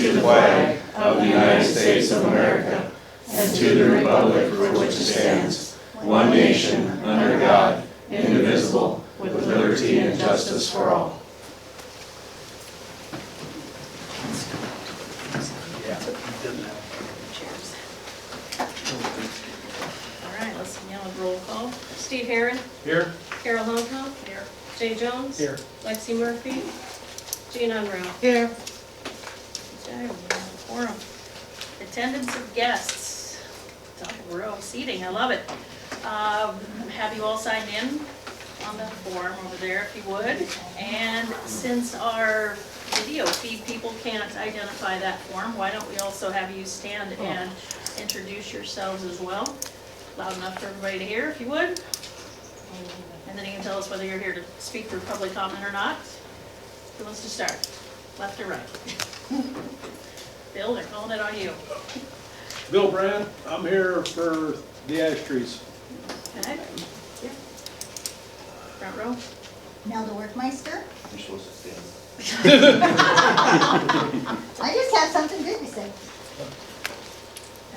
to the flag of the United States of America and to the republic for which it stands, one nation, under God, indivisible, with liberty and justice for all. All right, let's begin with roll call. Steve Herron. Here. Carol Holcomb. Here. Jay Jones. Here. Lexi Murphy. Jean Unruh. Here. Okay, we have a quorum. Attendance of guests. Double row seating, I love it. Have you all signed in on the form over there if you would? And since our video feed people can't identify that form, why don't we also have you stand and introduce yourselves as well? Loud enough for everybody to hear if you would. And then you can tell us whether you're here to speak for public comment or not. Who wants to start? Left or right? Bill, they're calling it on you. Bill Brandt, I'm here for the ash trees. Okay. Front row. Nelda Workmeister. You're supposed to stand. I just have something good to say.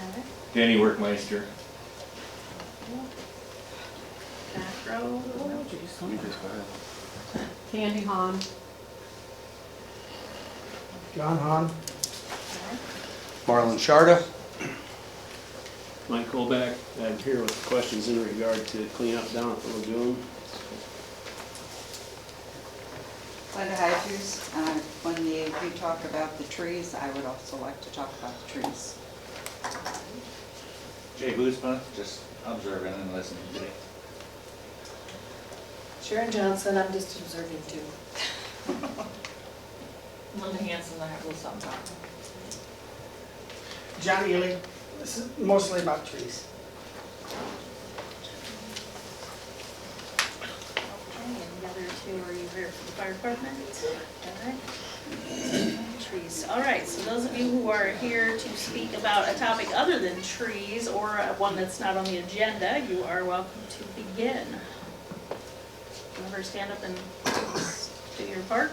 Okay. Danny Workmeister. Back row. Candy Hahn. John Hahn. Okay. Marlon Sharda. Mike Colback, I'm here with questions in regard to cleanup down at the lagoon. Glenda Hydra's, when you talk about the trees, I would also like to talk about the trees. Jay Boozma, just observing and listening today. Sharon Johnson, I'm just observing too. Linda Hanson, I have a little something to talk about. John Ely, this is mostly about trees. Okay, and the other two, are you here for the fire department? All right. Trees. All right, so those of you who are here to speak about a topic other than trees or one that's not on the agenda, you are welcome to begin. Whoever stand up and do your part.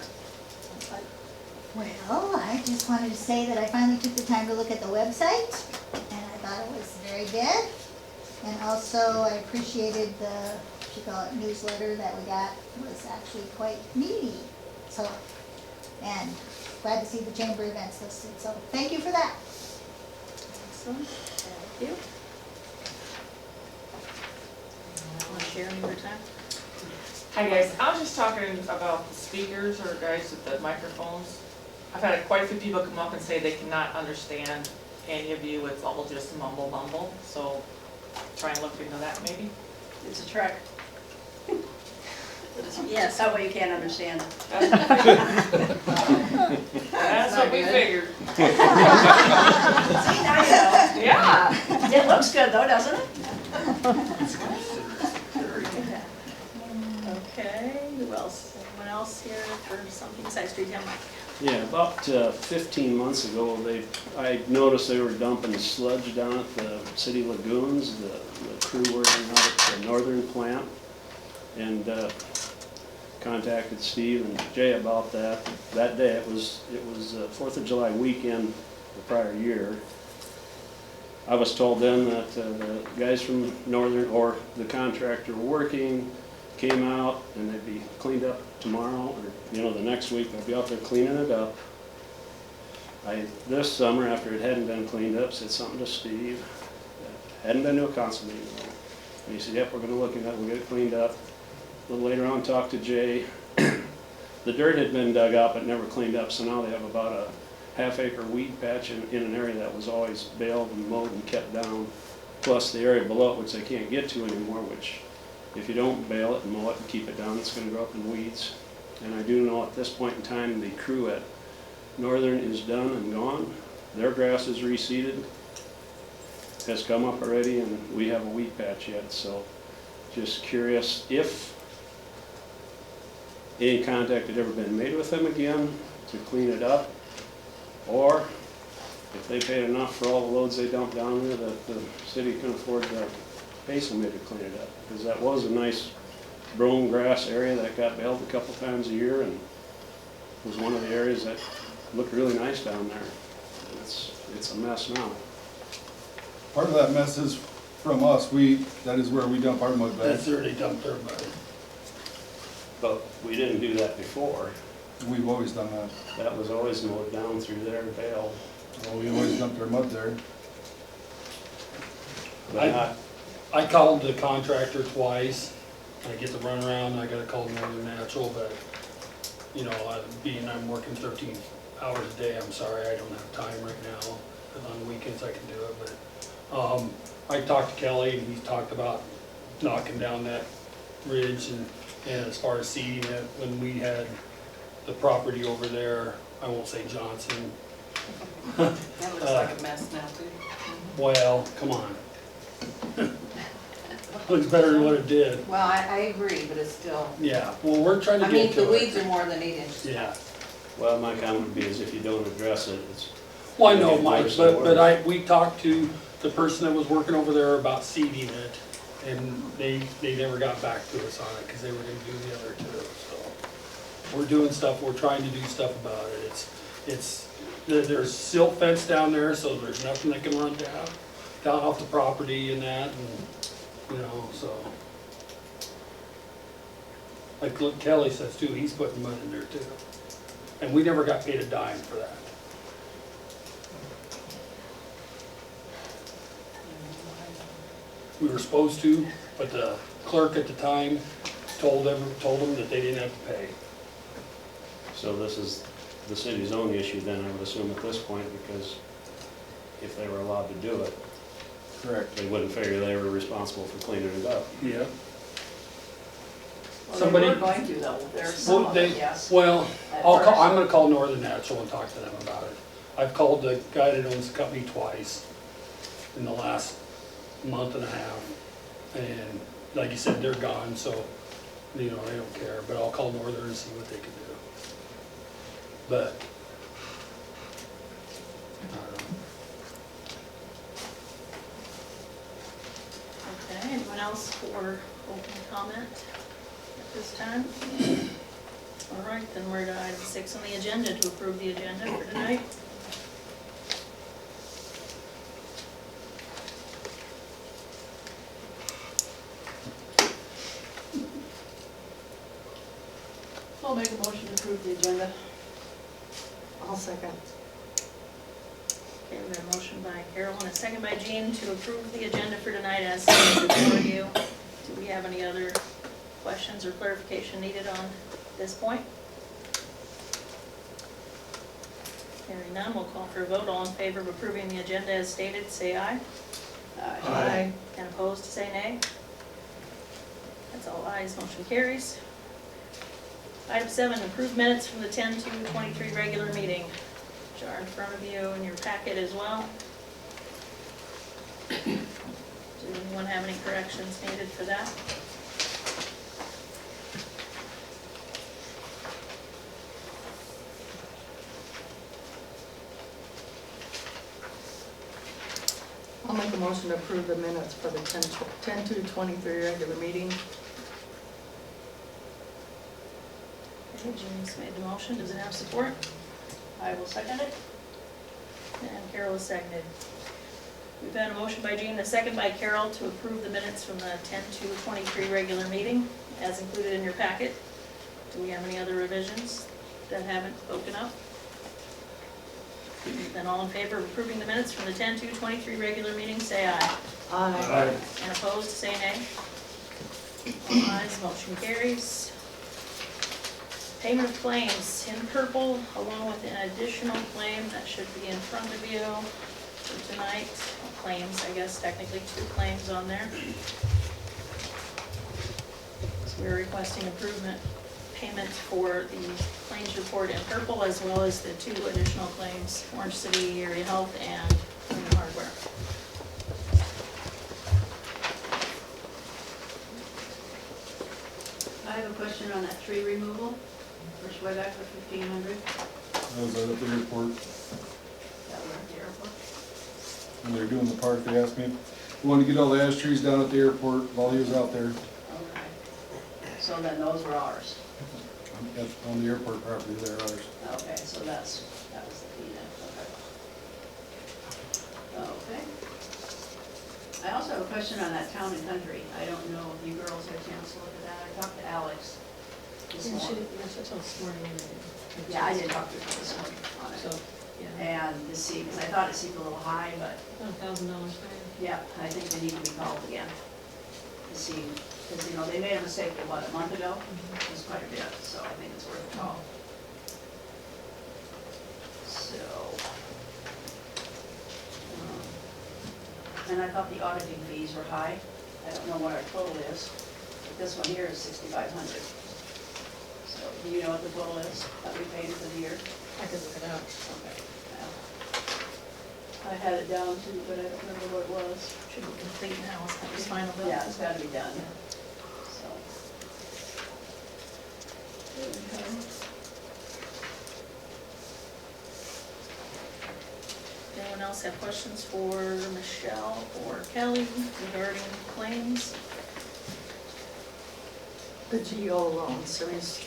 Well, I just wanted to say that I finally took the time to look at the website, and I thought it was very good. And also, I appreciated the, what you call it, newsletter that we got. It was actually quite meaty. So, and glad to see the chamber events listed. So, thank you for that. Excellent. Thank you. Want to share any more time? Hi guys, I was just talking about the speakers or guys with the microphones. I've had quite a few people come up and say they cannot understand any of you, it's all just mumble mumble, so try and look into that maybe. It's a trick. Yes. That way you can't understand. That's what we figured. See, now you know. Yeah. It looks good though, doesn't it? Okay, who else? Anyone else here for something besides tree town? Yeah, about 15 months ago, I noticed they were dumping sludge down at the city lagoons, the crew working out at the northern plant, and contacted Steve and Jay about that. That day, it was 4th of July weekend the prior year. I was told then that the guys from Northern, or the contractor working, came out and they'd be cleaned up tomorrow, or the next week they'll be out there cleaning it up. This summer, after it hadn't been cleaned up, said something to Steve. Hadn't been to a council meeting. And he said, yep, we're gonna look at it, we'll get it cleaned up. A little later on, talked to Jay. The dirt had been dug up but never cleaned up, so now they have about a half-acre weed patch in an area that was always baled and mowed and kept down, plus the area below it, which they can't get to anymore, which if you don't bale it and mow it and keep it down, it's going to grow up in weeds. And I do know at this point in time, the crew at Northern is done and gone. Their grass is reseeded, has come up already, and we have a weed patch yet. So just curious if any contact had ever been made with them again to clean it up, or if they paid enough for all the loads they dumped down there that the city can afford to pay somebody to clean it up. Because that was a nice brome grass area that got baled a couple times a year, and was one of the areas that looked really nice down there. it's a mess now. Part of that mess is from us, that is where we dump our mud That's bags. where they dump their mud. But we didn't do that before. We've always done that. That was always mowed down through there, Bale. Well, we always dumped our mud there. But not, I called the contractor twice. I get the runaround, I gotta call Northern Natural, but, you know, I'm working 13 hours a day, I'm sorry, I don't have time right now. And on the weekends I can do it, but, I talked to Kelly and he's talked about knocking down that ridge and as far as seeding it, when we had the property over there, I won't say Johnson. That looks like a mess now too. Well, come on. Looks better than what it did. Well, I agree, but it's still, Yeah, well, we're trying to I get mean, to the it. weeds are more than 8 inches. Yeah, well, my comment would be is if you don't address it, it's. well, I know, It's Mike, worse and but we talked to the person that was working over there about seeding it, and they never got back to us on it, because they were gonna do the other two, so. We're doing stuff, we're trying to do stuff about it, there's silt fence down there, so there's nothing that can run down off the property and that, and, you know, so. Like look, Kelly says too, he's putting mud in there too, and we never got paid a dime for that. We were supposed to, but the clerk at the time told them that they didn't have to pay. So this is the city's own issue then, I would assume at this point, because if they were allowed to do it, Correct. they wouldn't figure they were responsible for cleaning it up. Yeah. Well, Somebody- they were going to though, there's some of it, yes. Well, At I'm first. gonna call Northern Natural and talk to them about it. I've called the guy that owns the company twice in the last month and a half. And like you said, they're gone, so, you know, they don't care, but I'll call Northern and see what they can do. But, I don't know. Okay, anyone else for open comment at this time? All right, then we're to item 6 on the agenda, to approve the agenda for tonight. I'll make a motion to approve the agenda. I'll second. Okay, we have a motion by Carol and a second by Jean to approve the agenda for tonight as submitted before you. Do we have any other questions or clarification needed on this point? Hearing none, we'll call for a vote. All in favor of approving the agenda as stated, say aye. Aye. And opposed, say nay. That's all ayes, motion carries. Item 7, approved minutes from the 10/2/23 regular meeting, which are in front of you in your packet as well. Does anyone have any corrections needed for that? I'll make a motion to approve the minutes for the 10/2/23 regular meeting. Okay, Jean's made the motion, does it have support? I will second it. And Carol has seconded. We've had a motion by Jean, and a second by Carol to approve the minutes from the 10/2/23 regular meeting as included in your packet. Do we have any other revisions that haven't spoken up? Then all in favor of approving the minutes from the 10/2/23 regular meeting, say aye. Aye. And opposed, say nay. All ayes, motion carries. Payment of claims in purple, along with an additional claim that should be in front of you for tonight. Claims, I guess technically 2 claims on there. So we're requesting payment for the claims report in purple, as well as the 2 additional claims, Orange City Area Health and Clean Hardware. I have a question on that tree removal for Schwebeck for 1,500. I was out at the airport, That was at the airport. when they were doing the park, they asked me, we want to get all the ash trees down at the airport while he was out there. Okay. So then those were ours. On the airport property, they're ours. Okay, so that was the fee then, okay. I also have a question on that Town and Country. I don't know if you girls had a chance to look at that. I talked to Alex this morning. Yeah, I did talk to her this morning on it. So, yeah, And to see, because I thought it seemed a little high, but $1,000 higher. yeah, I think they need to be called again to see, because, you know, they made a mistake, what, a month ago? It was quite a bit, so I think it's worth a call. So, and I thought the auditing fees were high. I don't know what our total is, but this one here is 6,500. So, do you know what the total is that we paid for the year? I could look it up. Okay. Well, I had it down too, but I don't remember what it was. Should be complete now, is that his final bill? Yeah, it's gotta be done, so. There we go. Anyone else have questions for Michelle or Kelly regarding claims? The GO loan series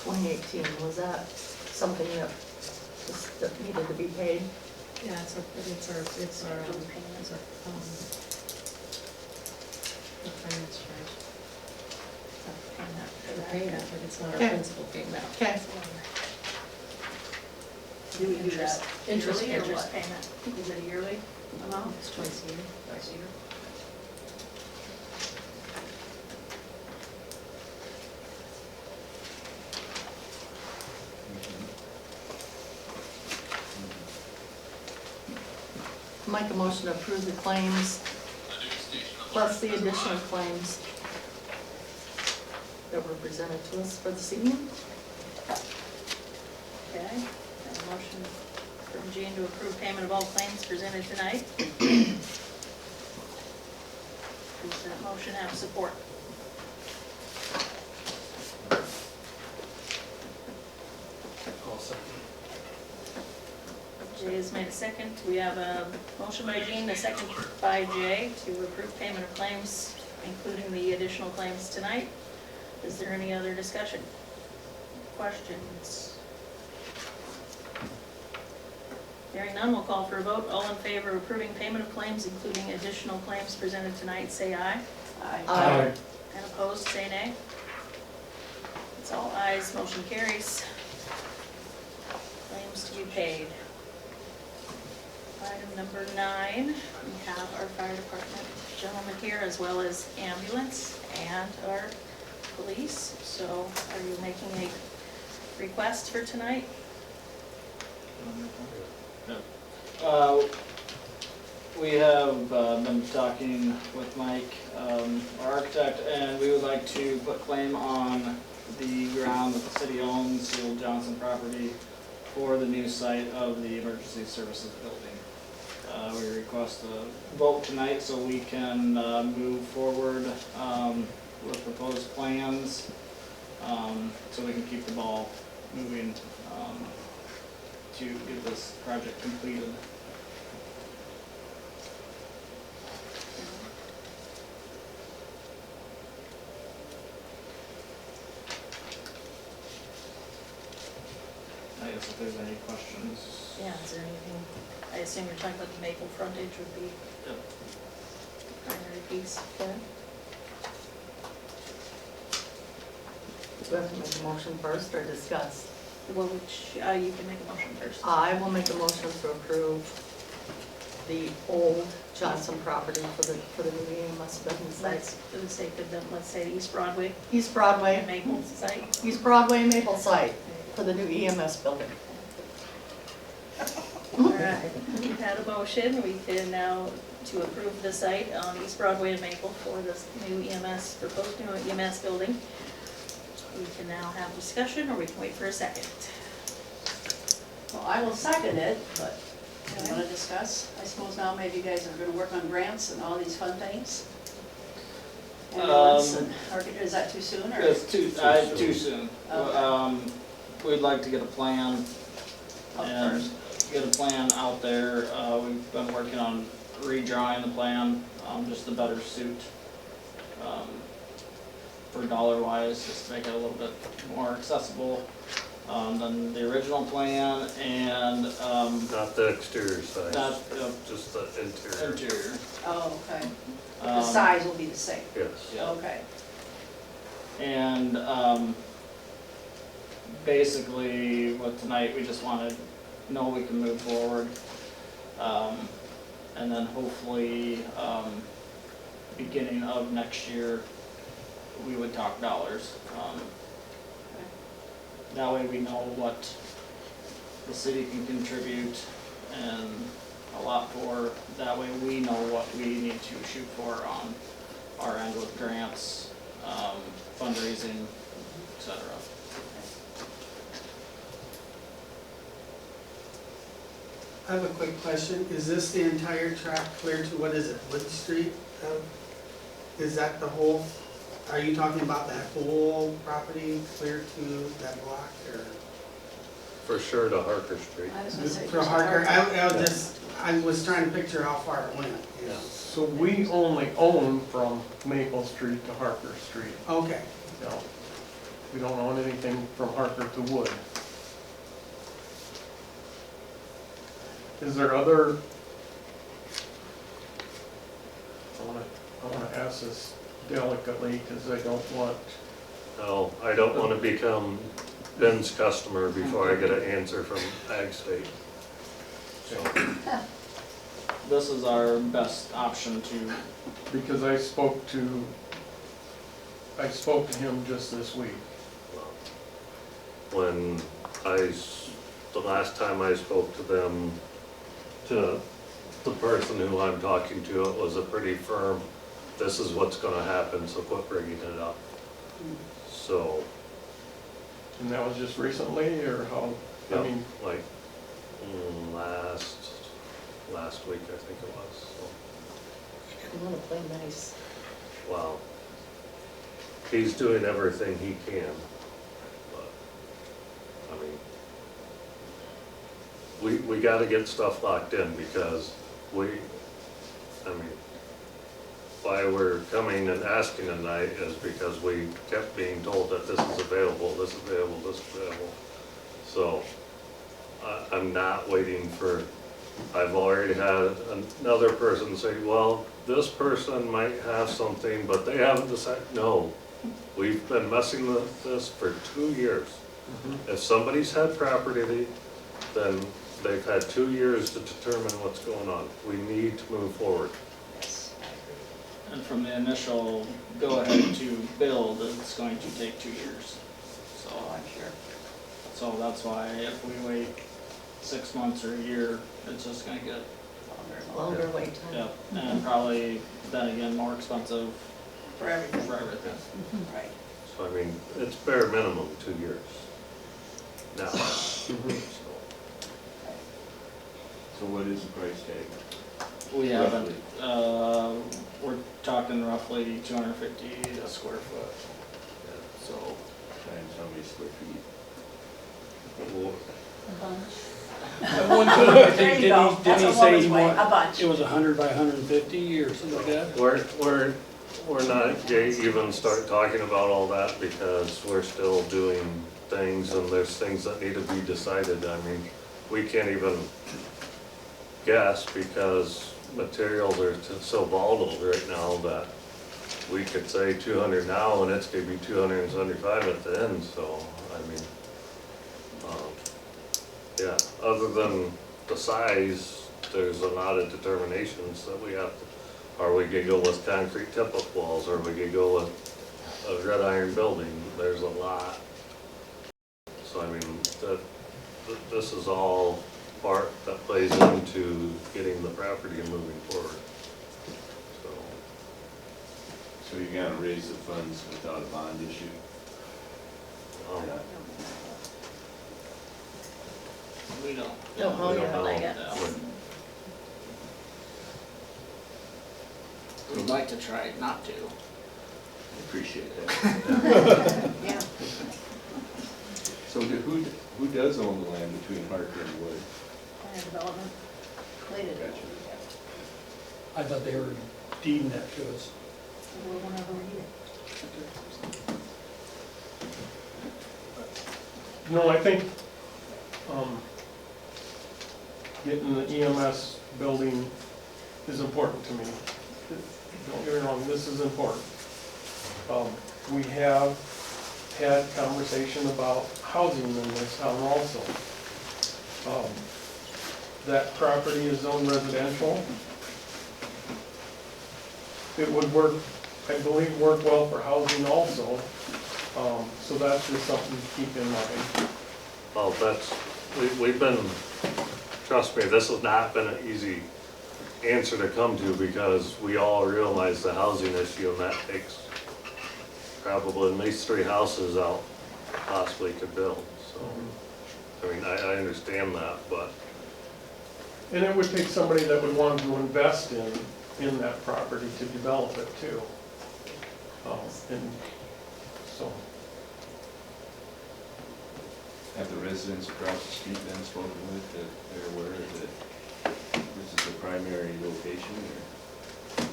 2018, was that something that needed to be paid? Yeah, it's our, The finance charge. The payment, but it's not our Okay. principal payment. Okay. Do we do that Interest yearly or Interest what? payment. Is it a yearly amount? It's twice a year. Twice a year? Make a motion to approve the claims, plus the additional claims that were presented to us for this evening. Okay, have a motion from Jean to approve payment of all claims presented tonight. Does that motion have support? I'll second. Jay has made a second. We have a motion by Jean, a second by Jay to approve payment of claims, including the additional claims tonight. Is there any other discussion? Questions? Hearing none, we'll call for a vote. All in favor of approving payment of claims, including additional claims presented tonight, say aye. Aye. And opposed, say nay. It's all ayes, motion carries. Claims to be paid. Item number 9, we have our fire department gentleman here, as well as ambulance and our police. So are you making a request for tonight? We have been talking with Mike, our architect, and we would like to put claim on the ground that the city owns, the old Johnson property, for the new site of the emergency services building. We request a vote tonight so we can move forward with proposed plans, so we can keep the ball moving to get this project completed. I guess if there's any questions. Yeah, is there anything, I assume you're talking about the maple frontage would be Yep. the primary piece. Okay. Do we have to make a motion first or discuss? Well, which, you can make a motion first. I will make a motion to approve the old Johnson property for the new EMS building site. Let's, for the sake of them, let's say East Broadway East and Broadway, Maple site. East Broadway Maple site for the new EMS building. All right, we've had a motion, we can now to approve the site on East Broadway and Maple for this new EMS, proposed new EMS building. We can now have discussion, or we can wait for a second. Well, I will second it, but you want to discuss? I suppose now maybe you guys are going to work on grants and all these fun things. Ambulance and, or is that too soon, or? It's too soon. Okay. We'd like to get a plan Up and first. get a plan out there. We've been working on redrawing the plan, just to better suit, for dollar wise, just to make it a little bit more accessible. Than the original plan, and, Not the exterior side, not, just the interior. interior. Oh, okay. The Um, size will be the same. Yes. Yeah. Okay. And, basically, with tonight, we just wanted to know we can move forward. And then hopefully, beginning of next year, we would talk dollars. That way we know what the city can contribute and a lot for, that way we know what we need to shoot for on our end with grants, fundraising, et cetera. I have a quick question. Is this the entire track clear to, what is it, Wood Street? Is that the whole, are you talking about that whole property clear to that block or? For sure to Harker Street. I was gonna say. For Harker, I was trying to picture how far it went. Yeah. So we only own from Maple Street to Harker Street. Okay, No, we don't own anything from Harker to Wood. Is there other, I wanna ask this delicately, because I don't want, No, I don't want to become Ben's customer before I get an answer from Ag State. So, This is our best option to, because I spoke to him just this week. when the last time I spoke to them, to the person who I'm talking to, it was a pretty firm, this is what's gonna happen, so quit bringing it up. So, And that was just recently, or how, I yeah, mean, like, last week, I think it was, so, I wanna play nice. wow. He's doing everything he can, but, I mean, we gotta get stuff locked in, because I mean, why we're coming and asking tonight is because we kept being told that this is available, this is available, this is available. So, I'm not waiting for, I've already had another person say, well, this person might have something, but they haven't decided. No, we've been messing with this for 2 years. If somebody's had property, then they've had 2 years to determine what's going on. We need to move forward. Yes, I agree. and from the initial go-ahead to build, it's going to take 2 years. So, Oh, I'm sure. so that's why if we wait 6 months or a year, it's just gonna get, Longer and longer. Longer wait time. yeah, and probably then again more expensive For everything. for everything. Right. So, I mean, it's bare minimum 2 years now. So what is the price tag? We haven't, we're talking roughly 250 a square foot, so. Times how many square feet? Well, a bunch. At one time, I think, There you go. didn't That's he a say woman's he way, want, a bunch. it was 100 by 150 or something like that? We're not even start talking about all that, because we're still doing things, and there's things that need to be decided. I mean, we can't even guess, because materials are so volatile right now that we could say 200 now and it's gonna be 275 at the end, so, I mean, yeah, other than the size, there's a lot of determinations that we have to, are we gonna go with concrete tip-up walls, or are we gonna go with a red iron building? There's a lot. So, I mean, this is all part that plays into getting the property and moving forward. So you're gonna raise the funds without a bond issue? So, We don't. Don't know we don't yet. know. Not yet. We'd like to try not to. I appreciate that. Yeah. So who does own the land between Harker and Wood? Plan development. Completed. Gotcha. I thought they were deeding that to us. Whenever we need it. No, I think, getting the EMS building is important to me. Don't get me wrong, this is important. We have had conversation about housing in this town also. That property is zoned residential. It would work, I believe, work well for housing also. So that's just something to keep in mind. Well, we've been, trust me, this has not been an easy answer to come to because we all realize the housing issue and that takes probably at least 3 houses out possibly to build, so. I mean, I understand that, but. And it would take somebody that would want to invest in that property to develop it too. And so. Have the residents across the street been spoken with, that they're aware that this is the primary location, or?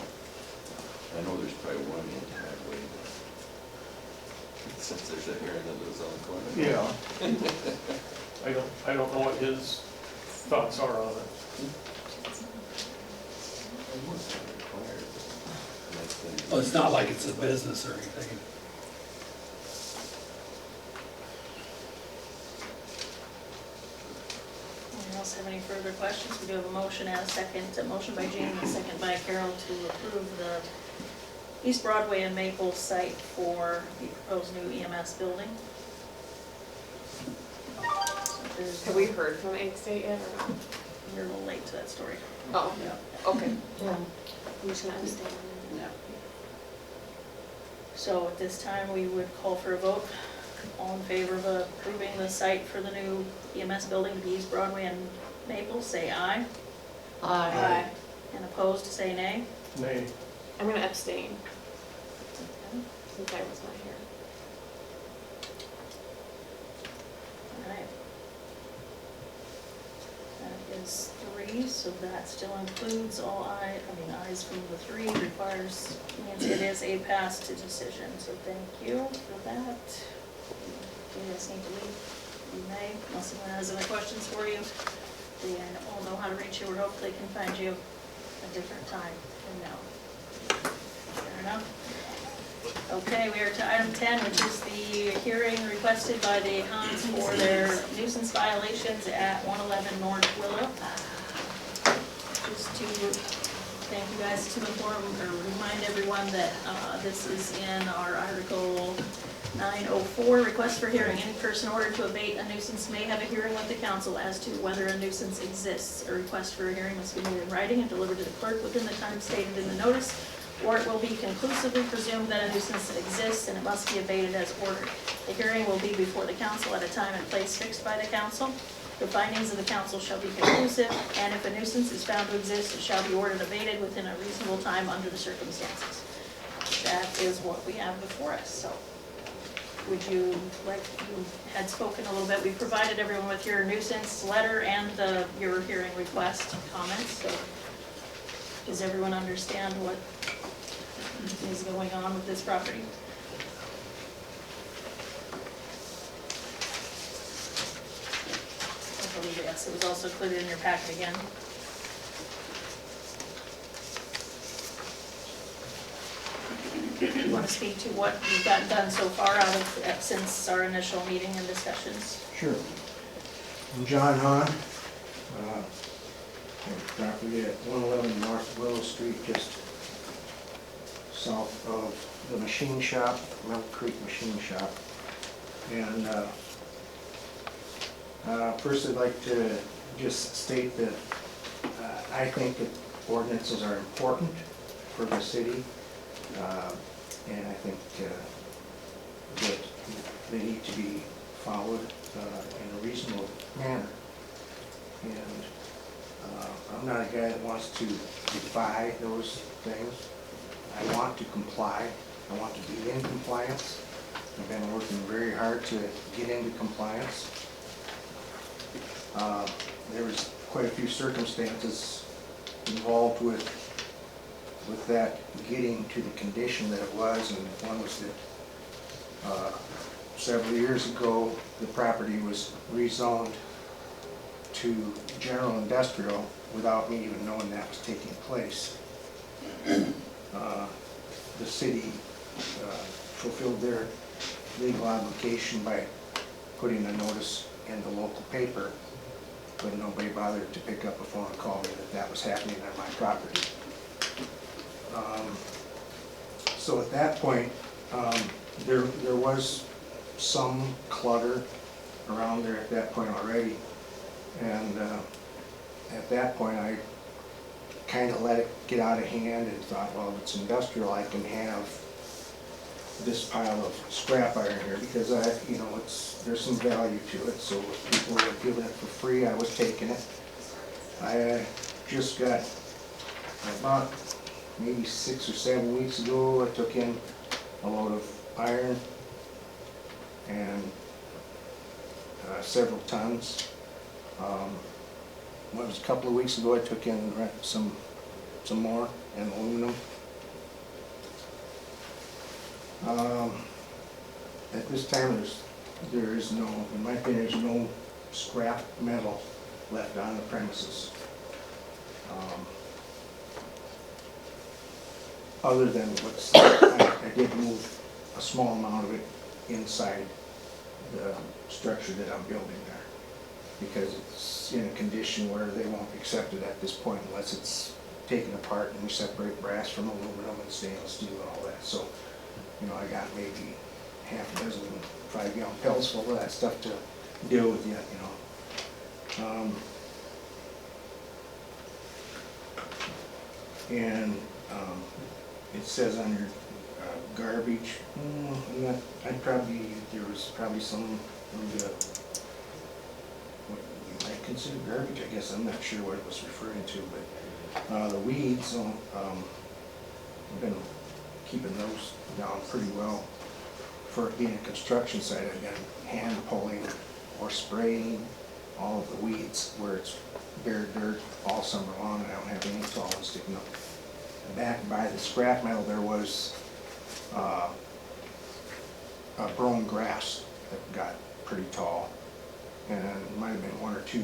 I know there's probably one in Highway, but since there's a heron that lives on the corner. Yeah. I don't know what his thoughts are on it. Oh, it's not like it's a business or anything. Anyone else have any further questions? We do have a motion and a second, a motion by Jane and a second by Carol to approve the East Broadway and Maple site for the proposed new EMS building. Have we heard from Egg State yet or not? You're a little late to that story. Oh, Yeah. okay. Yeah. I'm just gonna abstain. Yeah. So at this time, we would call for a vote. All in favor of approving the site for the new EMS building to be East Broadway and Maple, say aye. Aye. And opposed, say nay. Nay. I'm gonna abstain since I was not here. Alright. That is 3, so that still includes all ayes from the 3, means it is a passed decision, so thank you for that. Do you guys need to leave? You may, unless anyone has any questions for you. They all know how to reach you, or hope they can find you a different time from now. Fair enough? Okay, we are to item 10, which is the hearing requested by the Hans for their nuisance violations at 111 North Willow. Just to thank you guys, to inform or remind everyone that this is in our Article 904, request for hearing. Any person ordered to abate a nuisance may have a hearing with the council as to whether a nuisance exists. A request for a hearing must be made in writing and delivered to the clerk within the time stated in the notice, or it will be conclusively presumed that a nuisance exists and it must be abated as ordered. The hearing will be before the council at a time and place fixed by the council. The findings of the council shall be conclusive, and if a nuisance is found to exist, it shall be ordered abated within a reasonable time under the circumstances. That is what we have before us, so. Would you, like you had spoken a little bit, we provided everyone with your nuisance letter and your hearing request comments, so does everyone understand what is going on with this property? I believe yes, it was also included in your packet again. Do you want to speak to what you've gotten done so far out of, since our initial meeting and discussions? Sure. I'm John Hahn, property at 111 North Willow Street, just south of the machine shop, Milk Creek Machine Shop. And first I'd like to just state that I think that ordinances are important for the city. And I think that they need to be followed in a reasonable manner. And I'm not a guy that wants to defy those things. I want to comply. I want to be in compliance. I've been working very hard to get into compliance. There was quite a few circumstances involved with that getting to the condition that it was, and one was that several years ago, the property was rezoned to general industrial without me even knowing that was taking place. The city fulfilled their legal obligation by putting a notice in the local paper, but nobody bothered to pick up a phone and call me that that was happening on my property. So at that point, there was some clutter around there at that point already. And at that point, I kind of let it get out of hand and thought, well, if it's industrial, I can have this pile of scrap iron here because there's some value to it. So if people were giving it for free, I was taking it. I just got about maybe 6 or 7 weeks ago, I took in a load of iron and several tons. It was a couple of weeks ago, I took in some more and aluminum. At this time, there is no, in my opinion, there's no scrap metal left on the premises. Other than I did move a small amount of it inside the structure that I'm building there, because it's in a condition where they won't accept it at this point unless it's taken apart and we separate brass from aluminum and stainless steel and all that. So, I got maybe half a dozen 5-gallon pails full of that stuff to deal with yet, it says on your garbage, there was probably some of the, what you might consider garbage, I guess. I'm not sure what it was referring to, but the weeds, I've been keeping those down pretty well. For it being a construction site, I've been hand pulling or spraying all of the weeds where it's bare dirt all summer long, and I don't have any tall ones sticking up. Back by the scrap metal, there was a brome grass that got pretty tall, and it might have been 1 or 2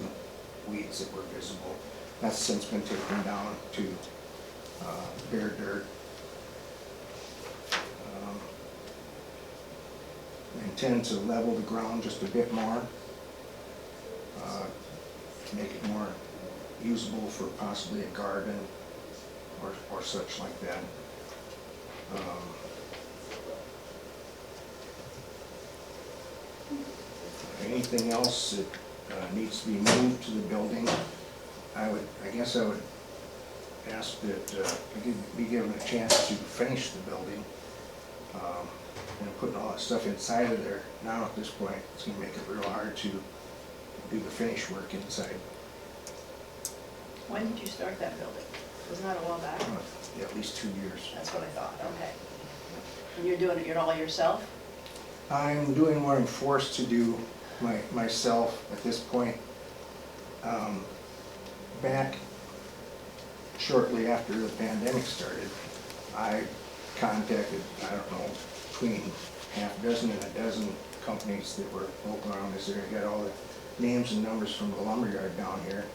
weeds that were visible. That's since been taken down to bare dirt. I intend to level the ground just a bit more, to make it more usable for possibly a garden or such like that. Anything else that needs to be moved to the building, I guess I would ask that be given a chance to finish the building. Putting all that stuff inside of there now at this point, it's going to make it real hard to do the finish work inside. When did you start that building? Wasn't that a while back? Yeah, at least 2 years. That's what I thought, okay. And you're doing it all yourself? I'm doing what I'm forced to do myself at this point. Back shortly after the pandemic started, I contacted, I don't know, between half a dozen and a dozen companies that were local around this area. I got all the names and numbers from the lumberyard down here,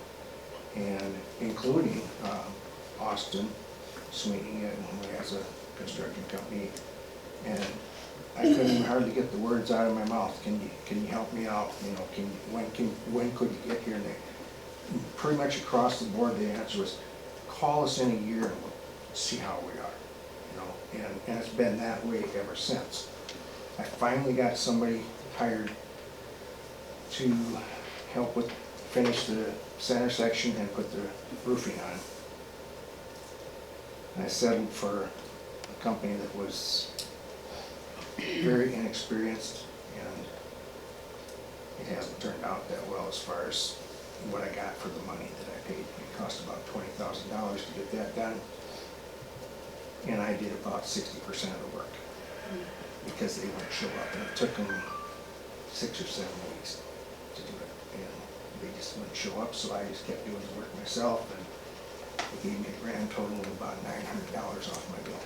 and including Austin Sweeney, who has a construction company, and I couldn't hardly get the words out of my mouth. Can you help me out? When could you get here? And pretty much across the board, the answer was, call us in a year and we'll see how we are. And it's been that way ever since. I finally got somebody hired to help finish the center section and put the roofing on. And I settled for a company that was very inexperienced, and it hasn't turned out that well as far as what I got for the money that I paid. It cost about $20,000 to get that done. And I did about 60% of the work because they wouldn't show up, and it took them 6 or 7 weeks to do it, and they just wouldn't show up. So I just kept doing the work myself, and it gave me a grand total of about $900 off my bill.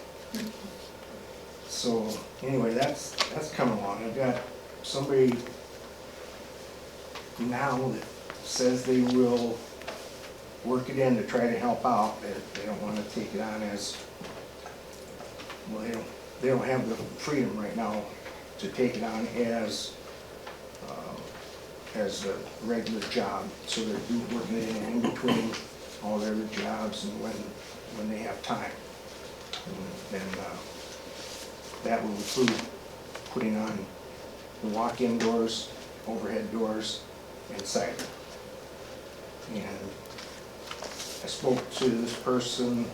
So anyway, that's coming along. I've got somebody now that says they will work it in to try to help out, they don't wanna take it on as, well, they don't have the freedom right now to take it on as a regular job, so they're working it in between all their other jobs and when they have time. And that will include putting on the walk-in doors, overhead doors, and cider. And I spoke to this person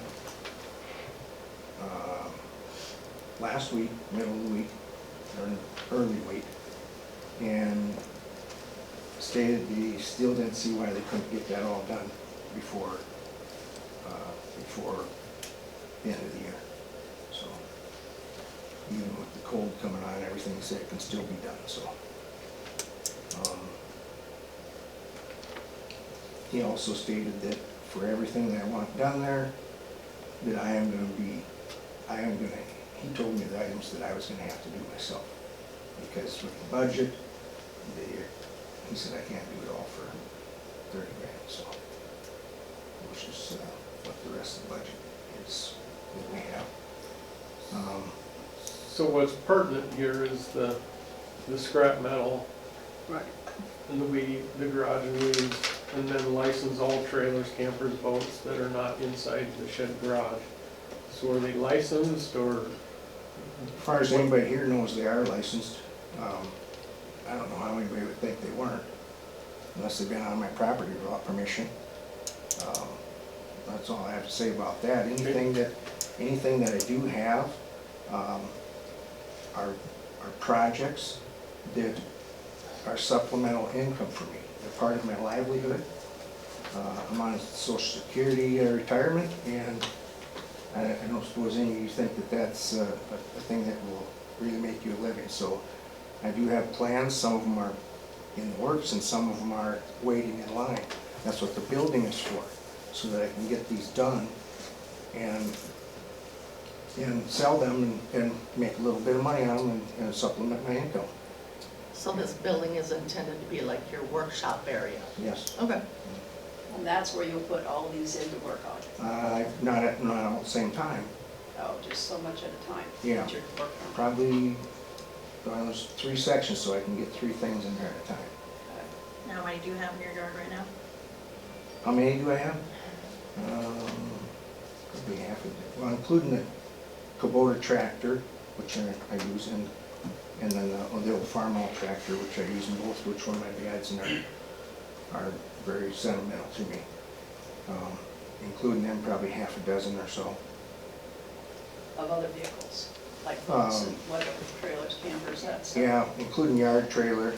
last week, middle of the week, or early week, and stated they still didn't see why they couldn't get that all done before the end of the year. So even with the cold coming on, everything he said can still be done. So he also stated that for everything that I want done there, that he told me the items that I was gonna have to do myself. Because with the budget, he said I can't do it all for 30 grand, so. Which is what the rest of the budget is that we have. So what's pertinent here is the scrap metal. Right. And the garage and weeds, and then license all trailers, campers, boats that are not inside the shed garage. So are they licensed, or? As far as anybody here knows, they are licensed. I don't know how anybody would think they weren't, unless they've been on my property without permission. That's all I have to say about that. Anything that I do have are projects that are supplemental income for me. They're part of my livelihood. I'm on Social Security retirement, and I don't suppose any of you think that that's a thing that will really make you a living. So I do have plans. Some of them are in the works, and some of them are waiting in line. That's what the building is for, so that I can get these done and sell them and make a little bit of money on them and supplement my income. So this building is intended to be like your workshop area? Yes. Okay. And that's where you'll put all these in to work on? Not all at the same time. Oh, just so much at a time? Yeah. That you're working on. Probably, well, there's 3 sections, so I can get 3 things in there at a time. Now, how many do you have in your yard right now? How many do I have? Could be half of it. Well, including the Kubota tractor, which I use, and then the old farm-out tractor, which I use in both, which one of my dads and are very sentimental to me. Including them, probably half a dozen or so. Of other vehicles, like boats and whatever, trailers, campers, that stuff? Yeah, including yard trailer,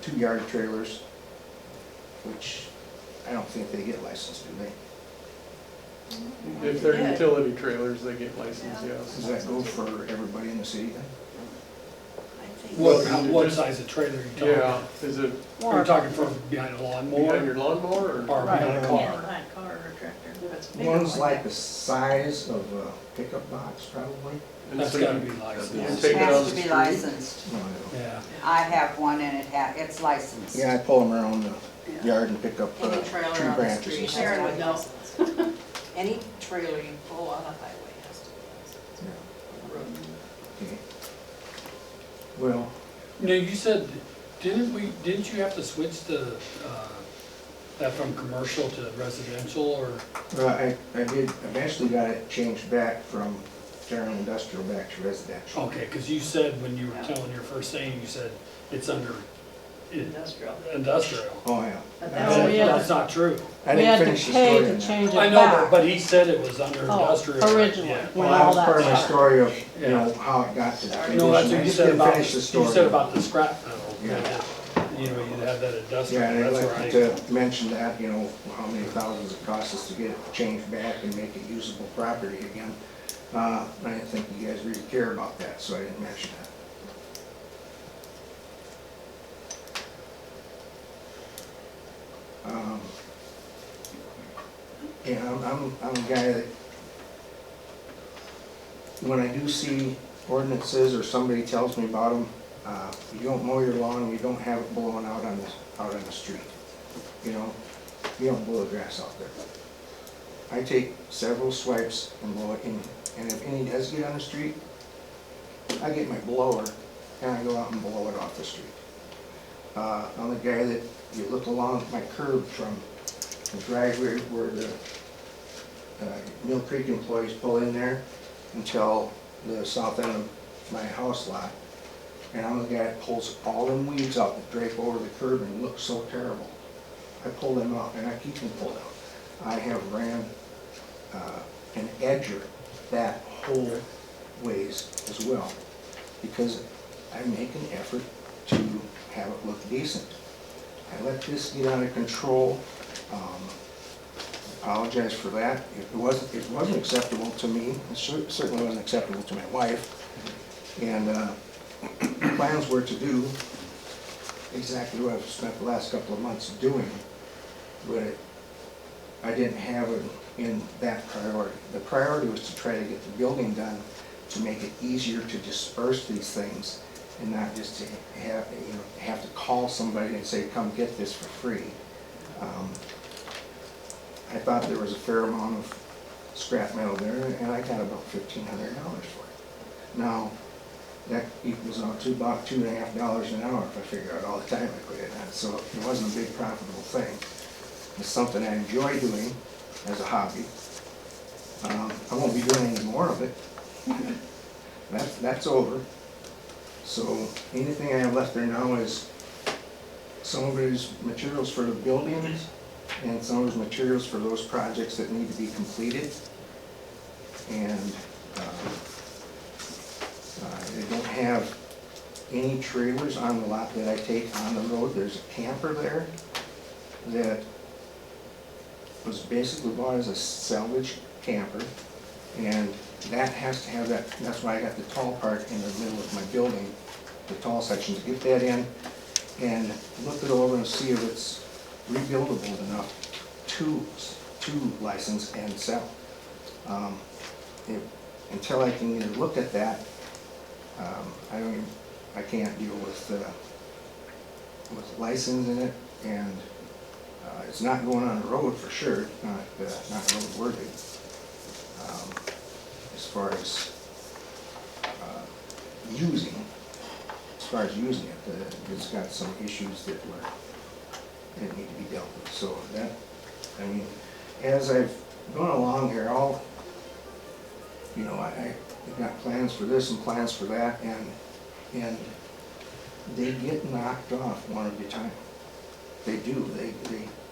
2 yard trailers, which I don't think they get licensed, do they? If they're utility trailers, they get licensed, Yeah. yes. Does that go for everybody in the city then? What size of trailer are you talking? Yeah, is it Are you talking for behind a lawnmower? behind your lawnmower, or? Or behind a Yeah, car? behind a car or a tractor. If it's a bigger One's one, like the size of a pickup box, probably. And That's so gotta you- be licensed. you It take it on has the to be street? licensed. No, I don't. Yeah. I have one and it's licensed. Yeah, I pull them around the Yeah. yard and pick up Any trailer tree on the branches street and has stuff. Sharon to would be know. licensed. Any trailer you pull on a highway has to be licensed. Okay. Well, Now, you said, didn't you have to switch that from commercial to residential, or? I did, eventually got it changed back from general industrial back to residential. Okay, because you said, when you were telling your first thing, you said it's under Industrial. industrial. Oh, yeah. But That's not true. I didn't finish the story on that. I know, but he said it was under industrial. originally. Yeah. Well, that was part of my story of, you Yeah. know, how it got to the condition. No, that's I what you just said didn't about, finish the you story. said about the scrap metal. Yeah. You know, you'd have that industrial, Yeah, and I'd that's like right. to mention that, you know, how many thousands it costs us to get it changed back and make it usable property again. I didn't think you guys really care about that, so I didn't mention that. Yeah, I'm a guy that, when I do see ordinances or somebody tells me about them, You don't mow your lawn, you don't have it blowing out on the street. You know, you don't blow the grass out there. I take several swipes and blow it in, and if any does get on the street, I get my blower and I go out and blow it off the street. I'm the guy that you look along my curb from the driveway where the Mill Creek employees pull in there until the south end of my house lot. And I'm the guy that pulls all them weeds out that drape over the curb and look so terrible. I pull them out and I keep them pulled out. I have ran an edger that whole ways as well, because I make an effort to have it look decent. I let this get out of control. Apologize for that. It wasn't acceptable to me. It certainly wasn't acceptable to my wife. And plans were to do exactly what I've spent the last couple of months doing, but I didn't have it in that priority. The priority was to try to get the building done to make it easier to disperse these things and not just to have to call somebody and say, come get this for free. I thought there was a fair amount of scrap metal there, and I got about $1,500 for it. Now, that equals out to about $2.50 an hour if I figure out all the time I put in on it. So it wasn't a big profitable thing. It's something I enjoy doing as a hobby. I won't be doing any more of it. That's over. So anything I have left there now is some of it is materials for the buildings and some of it is materials for those projects that need to be completed. And I don't have any trailers on the lot that I take on the road. There's a camper there that was basically bought as a salvage camper, and that has to have that. That's why I got the tall part in the middle of my building, the tall section, to get that in and look it over and see if it's rebuildable enough to license and sell. Until I can either look at that, I can't deal with licensing it, and it's not going on the road for sure, not road worthy. As far as using it, it's got some issues that need to be dealt with. So that, as I've gone along here, I've got plans for this and plans for that, and they get knocked off one at a time. They do.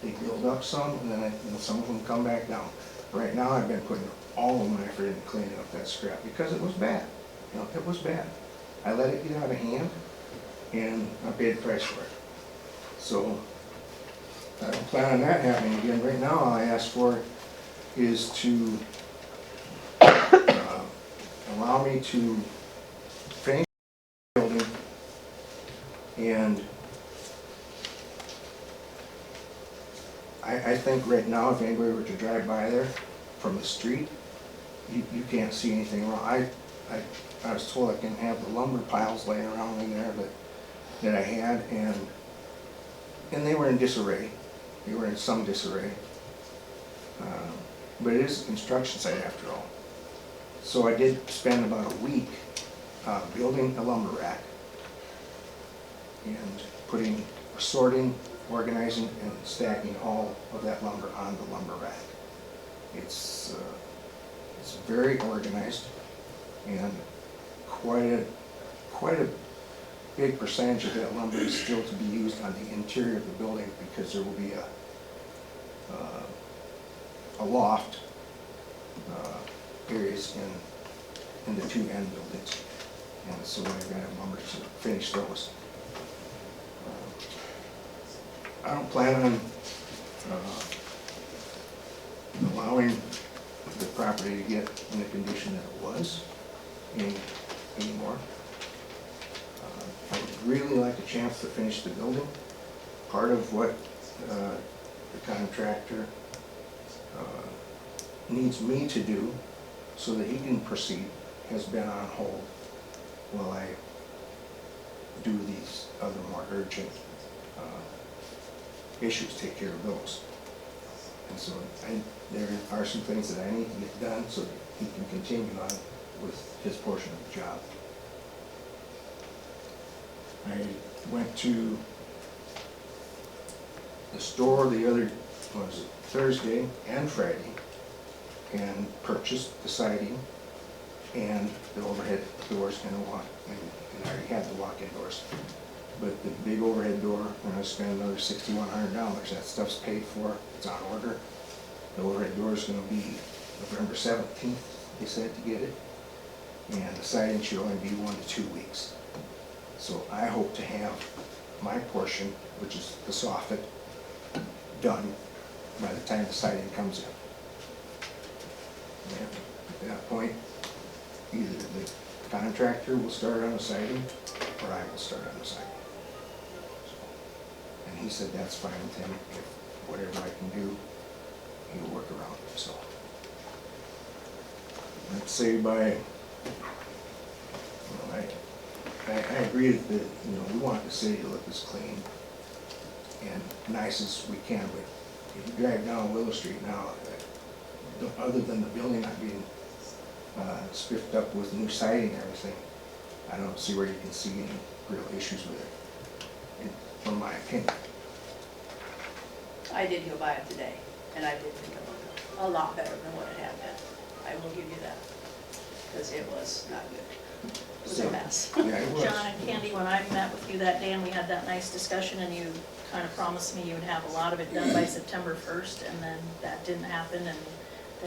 They build up some, and then some of them come back down. Right now, I've been putting all of my effort into cleaning up that scrap because it was bad. It was bad. I let it get out of hand, and I paid the price for it. So I don't plan on that happening again. Right now, all I ask for is to allow me to finish the building, and I think right now, if anybody were to drive by there from the street, you can't see anything wrong. I was told I can have the lumber piles laying around in there that I had, and they were in disarray. They were in some disarray. But it is a construction site after all. So I did spend about a week building a lumber rack and sorting, organizing, and stacking all of that lumber on the lumber rack. It's very organized, and quite a big percentage of that lumber is still to be used on the interior of the building, because there will be a loft areas in the two end buildings, and so I've got lumber to finish those. I don't plan on allowing the property to get in the condition that it was anymore. I would really like a chance to finish the building. Part of what the contractor needs me to do so that he can proceed has been on hold while I do these other more urgent issues, take care of those. And so there are some things that I need to get done so that he can continue on with his portion of the job. I went to the store the other, was it Thursday and Friday, and purchased the siding and the overhead doors and a walk, and I already had the walk-in doors. But the big overhead door, I'm gonna spend another $6,100. That stuff's paid for, it's on order. The overhead door is gonna be November 17th, they said, to get it. And the siding should only be 1 to 2 weeks. So I hope to have my portion, which is the soffit, done by the time the siding comes in. And at that point, either the contractor will start on the siding, or I will start on the siding. And he said that's fine with him, if whatever I can do, he'll work around it, so. Let's say by, I agree that, we want the city to look as clean and nice as we can, but if you drive down Willow Street now, other than the building not being spiffed up with new siding and everything, I don't see where you can see any real issues with it, from my opinion. I did go by it today, and I did think it looked a lot better than what it had been. I will give you that, because it was not good. It was a mess. Yeah, it was. John and Candy, when I met with you that day and we had that nice discussion and you kind of promised me you would have a lot of it done by September 1st, and then that didn't happen, and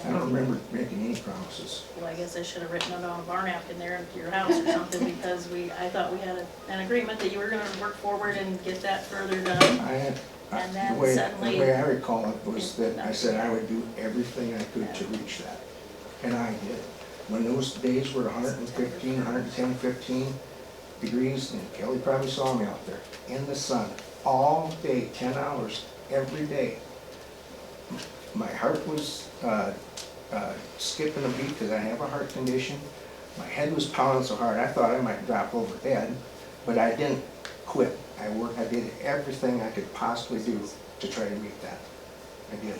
I don't remember making any promises. well, I guess I should have written it on a bar napkin there into your house or something, because I thought we had an agreement that you were gonna work forward and get that further done. And then The suddenly. way I recall it was that I said I would do everything I could to reach that, and I did. When those days were 115, 110, 15 degrees, and Kelly probably saw me out there, in the sun, all day, 10 hours, every day. My heart was skipping a beat because I have a heart condition. My head was pounding so hard I thought I might drop over dead, but I didn't quit. I did everything I could possibly do to try to meet that. I did.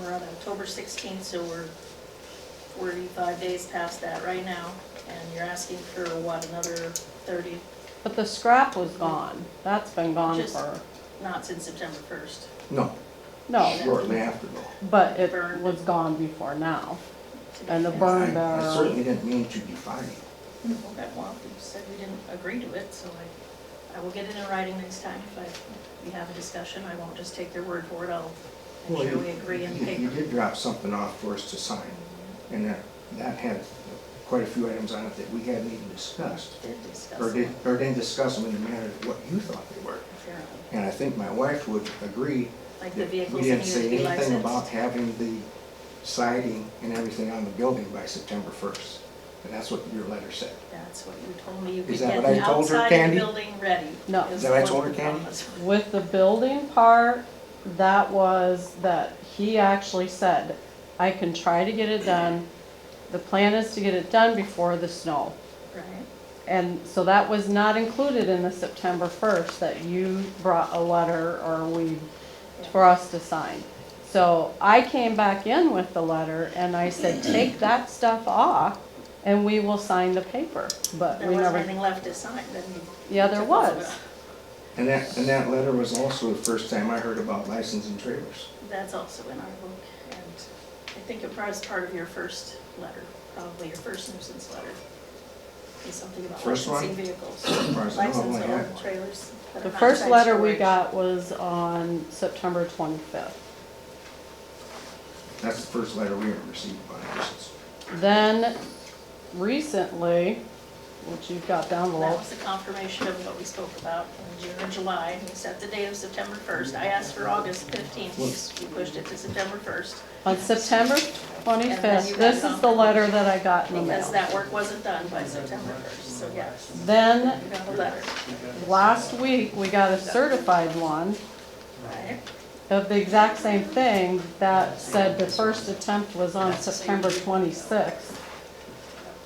We're on October 16th, so we're 45 days past that right now, and you're asking for what, another 30? But the scrap was gone. That's been gone Just for, not since September 1st. No, no, shortly after though. but it was gone before now. And the burn I barrel. certainly didn't mean to define it. Okay, well, you said we didn't agree to it, so I will get it in writing next time. If we have a discussion, I won't just take their word for it. I'll make sure we agree in You paper. did drop something off for us to sign, and that had quite a few items on it that we hadn't even discussed. Did discuss Or it. didn't discuss them in the manner of what you thought they were. Apparently. And I think my wife would agree Like the that vehicles we that didn't needed say to be anything licensed. about having the siding and everything on the building by September 1st. And that's what your letter said. That's what you told me. You could Is that get what I the told her, outside of Candy? the building ready. No. is Is that what I what told her, the Candy? promise. With the building part, that was that he actually said, I can try to get it done. The plan is to get it done before the snow. Right. And so that was not included in the September 1st that you brought a letter or for us to sign. So I came back in with the letter and I said, take that stuff off and we will sign the paper. But There we wasn't never, anything left to sign, then you. yeah, there took all of was. it. And that letter was also the first time I heard about licensing trailers. That's also in our book, and I think it was part of your first letter, probably your first nuisance letter. Is something about First one? licensing vehicles. As far as I know, I only License had all one. trailers. that The are not first inside letter we storage. got was on September 25th. That's the first letter we ever received about nuisance. Then recently, which you've got down That below, was the confirmation of what we spoke about in June or July, and we set the date of September 1st. I asked for August 15th, we pushed it to September 1st. on September And then 25th, you got this is the letter that I got in the Because mail. that work wasn't done by September 1st, so yes, Then, you got a letter, last week, we got a certified one right? of the exact same thing that said the first attempt was on September 26th.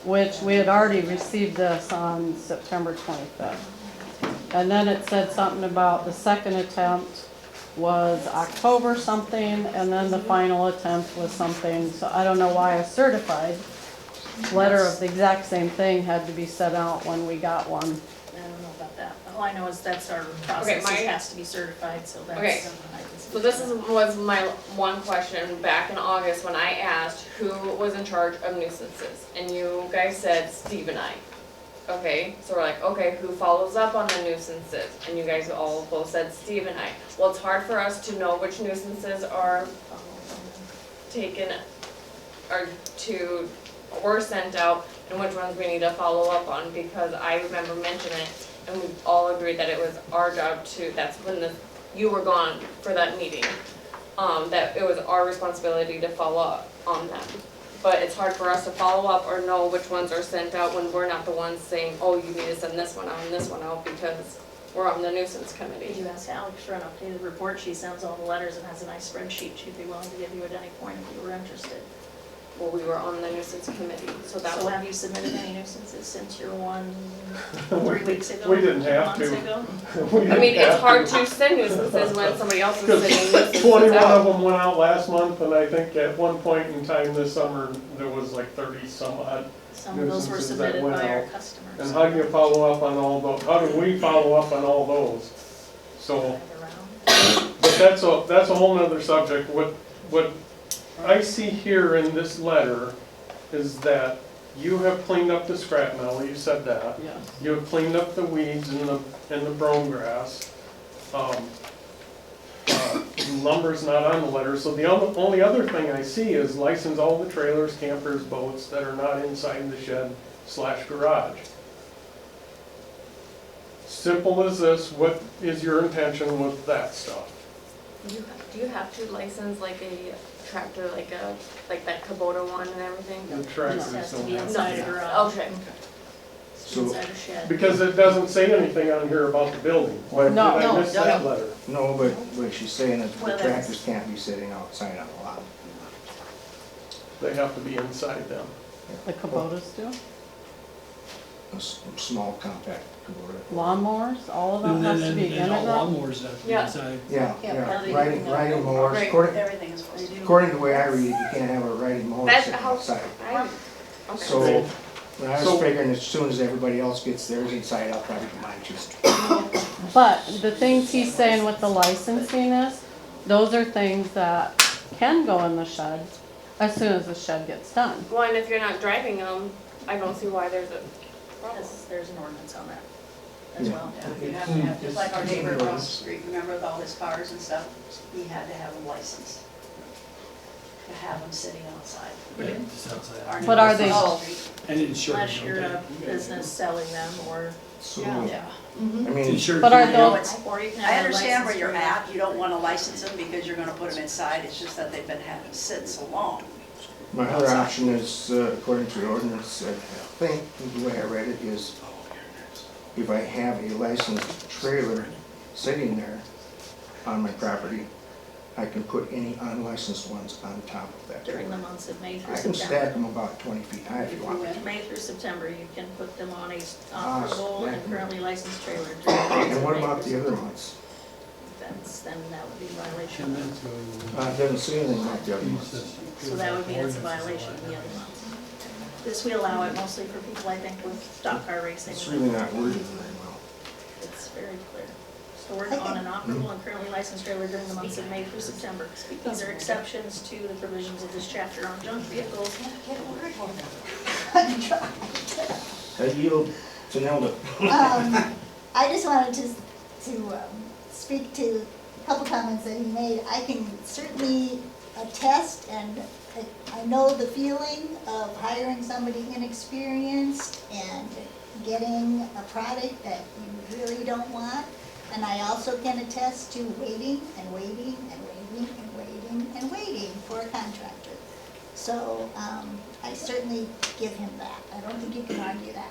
which we had already received this on September 25th. And then it said something about the second attempt was October something, and then the final attempt was something, so I don't know why a certified letter of the exact same thing had to be sent out when we got one. I don't know about that. All I know is that's our process, my- it has to be certified, so that's. Okay. So this was my one question back in August when I asked who was in charge of nuisances, and you guys said Steve and I. Okay, so we're like, okay, who follows up on the nuisances? And you guys all both said Steve and I. Well, it's hard for us to know which nuisances are taken, were sent out, and which ones we need to follow up on, because I remember mentioning it, and we all agreed that it was our job to, that's when you were gone for that meeting, that it was our responsibility to follow up on them. But it's hard for us to follow up or know which ones are sent out when we're not the ones saying, oh, you need to send this one out and this one out, because we're on the nuisance Did committee. you ask Alex for an updated report? She sends all the letters and has a nice spreadsheet she'd be willing to give you at any point if you were interested. Well, we were on the nuisance committee, so that So would. have you submitted any nuisances since your one 3 weeks ago? We didn't have 2 months to. ago? I mean, it's hard to send nuisances when somebody else is sending nuisances 21 of out. them went out last month, and I think at one point in time this summer, there was like 30 some odd Some of those were nuisances that submitted went by our out. customers. And how do you follow up on all those? How do we follow up on all those? So, but that's a whole nother subject. What I see here in this letter is that you have cleaned up the scrap metal, you said that. Yes. You have cleaned up the weeds and the brome grass. Lumber's not on the letter, so the only other thing I see is license all the trailers, campers, boats that are not inside the shed/garage. Simple as this, what is your intention with that stuff? Do you have to license like a tractor, like that Kubota one and everything? The tractors It has to don't be have inside a to. garage. Okay. So, Inside a shed. Because it doesn't say anything on here about the building. Why did I miss that letter? no, but what she's saying is Well, the that's- tractors can't be sitting outside on the lot. They have to be inside them. The Kubotas do? A small compact Kubota. Lawnmowers, all of them And has to be in then a all garage? lawnmowers have to be Yeah. inside. Yeah, Yeah, yeah, riding mowers, Right. Everything is supposed to be. according to the way I read it, you can't have a riding mower That's sitting how, outside. okay. So, when I So- was figuring as soon as everybody else gets theirs inside, I'll probably do mine too. But the things he's saying with the licensing is, those are things that can go in the shed as soon as the shed gets done. Well, and if you're not driving them, I don't see why there's a problem. There's an ordinance on that as Yeah. well. Yeah, you have to have, just like our neighbor across the street, remember with all his cars and stuff, he had to have them licensed. To have them sitting outside. Just outside. Our But are neighbors they- across the street. And insured, Unless you're don't a business selling them or, So, Yeah. I Mhm. they? mean, Insured. But are I know those, it's, or you can I have a understand where license you're for at, you don't wanna license them because you're gonna put them inside, it's just that they've been having to sit so long. my other option is, according to the ordinance, I think, the way I read it is, if I have a licensed trailer sitting there on my property, I can put any unlicensed ones on top of that during the trailer. months of May through I can stack September. them about 20 feet high if you want me to. May through September, you can put them on a Ah, operable and stack 'em. currently licensed trailer. during the months And of what May about through the other September. ones? Then that would be a violation. It doesn't say anything about the other ones. So that would mean it's a violation of the other months. This, we allow it mostly for people, I think, with stock car racing. It's really not worded very well. It's very clear. Stored on an operable and currently licensed trailer during the months of May through September. These are exceptions to the provisions of this chapter on junk vehicles. I yield to Nelda. I just wanted to speak to a couple comments that he made. I can certainly attest, and I know the feeling of hiring somebody inexperienced and getting a product that you really don't want. And I also can attest to waiting and waiting and waiting and waiting and waiting for a contractor. So I certainly give him that. I don't think you can argue that.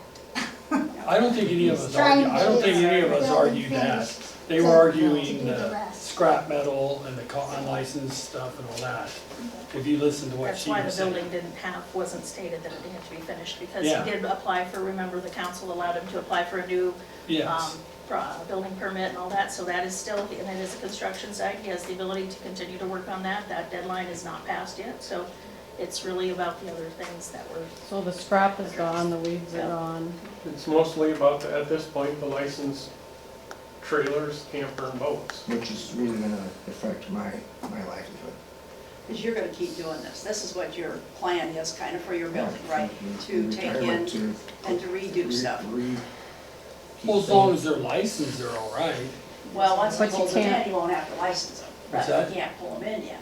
I don't think any of us He's trying argued, I don't think any of us to argued that. finish They to- were to arguing do the the rest. scrap metal and the unlicensed stuff and all that. If you listen to what That's she why the was saying. building wasn't stated that it had to be finished, because Yeah. he did apply for, remember, the council allowed him to apply for a new Yes, building permit and all that, so that is still, and it is a construction site, he has the ability to continue to work on that. That deadline is not passed yet, so it's really about the other things that were. So the scrap is gone, the weeds are gone. It's mostly about, at this point, the licensed trailers, camper, and boats. Which is really gonna affect my livelihood. Because you're gonna keep doing this. This is what your plan is kind of for your building, right? To take in Retirement to and to redo stuff. well, as long as they're licensed, they're all right. Well, once he But you pulls them in, can't- he won't have to license them. What's But that? he can't pull them in yet.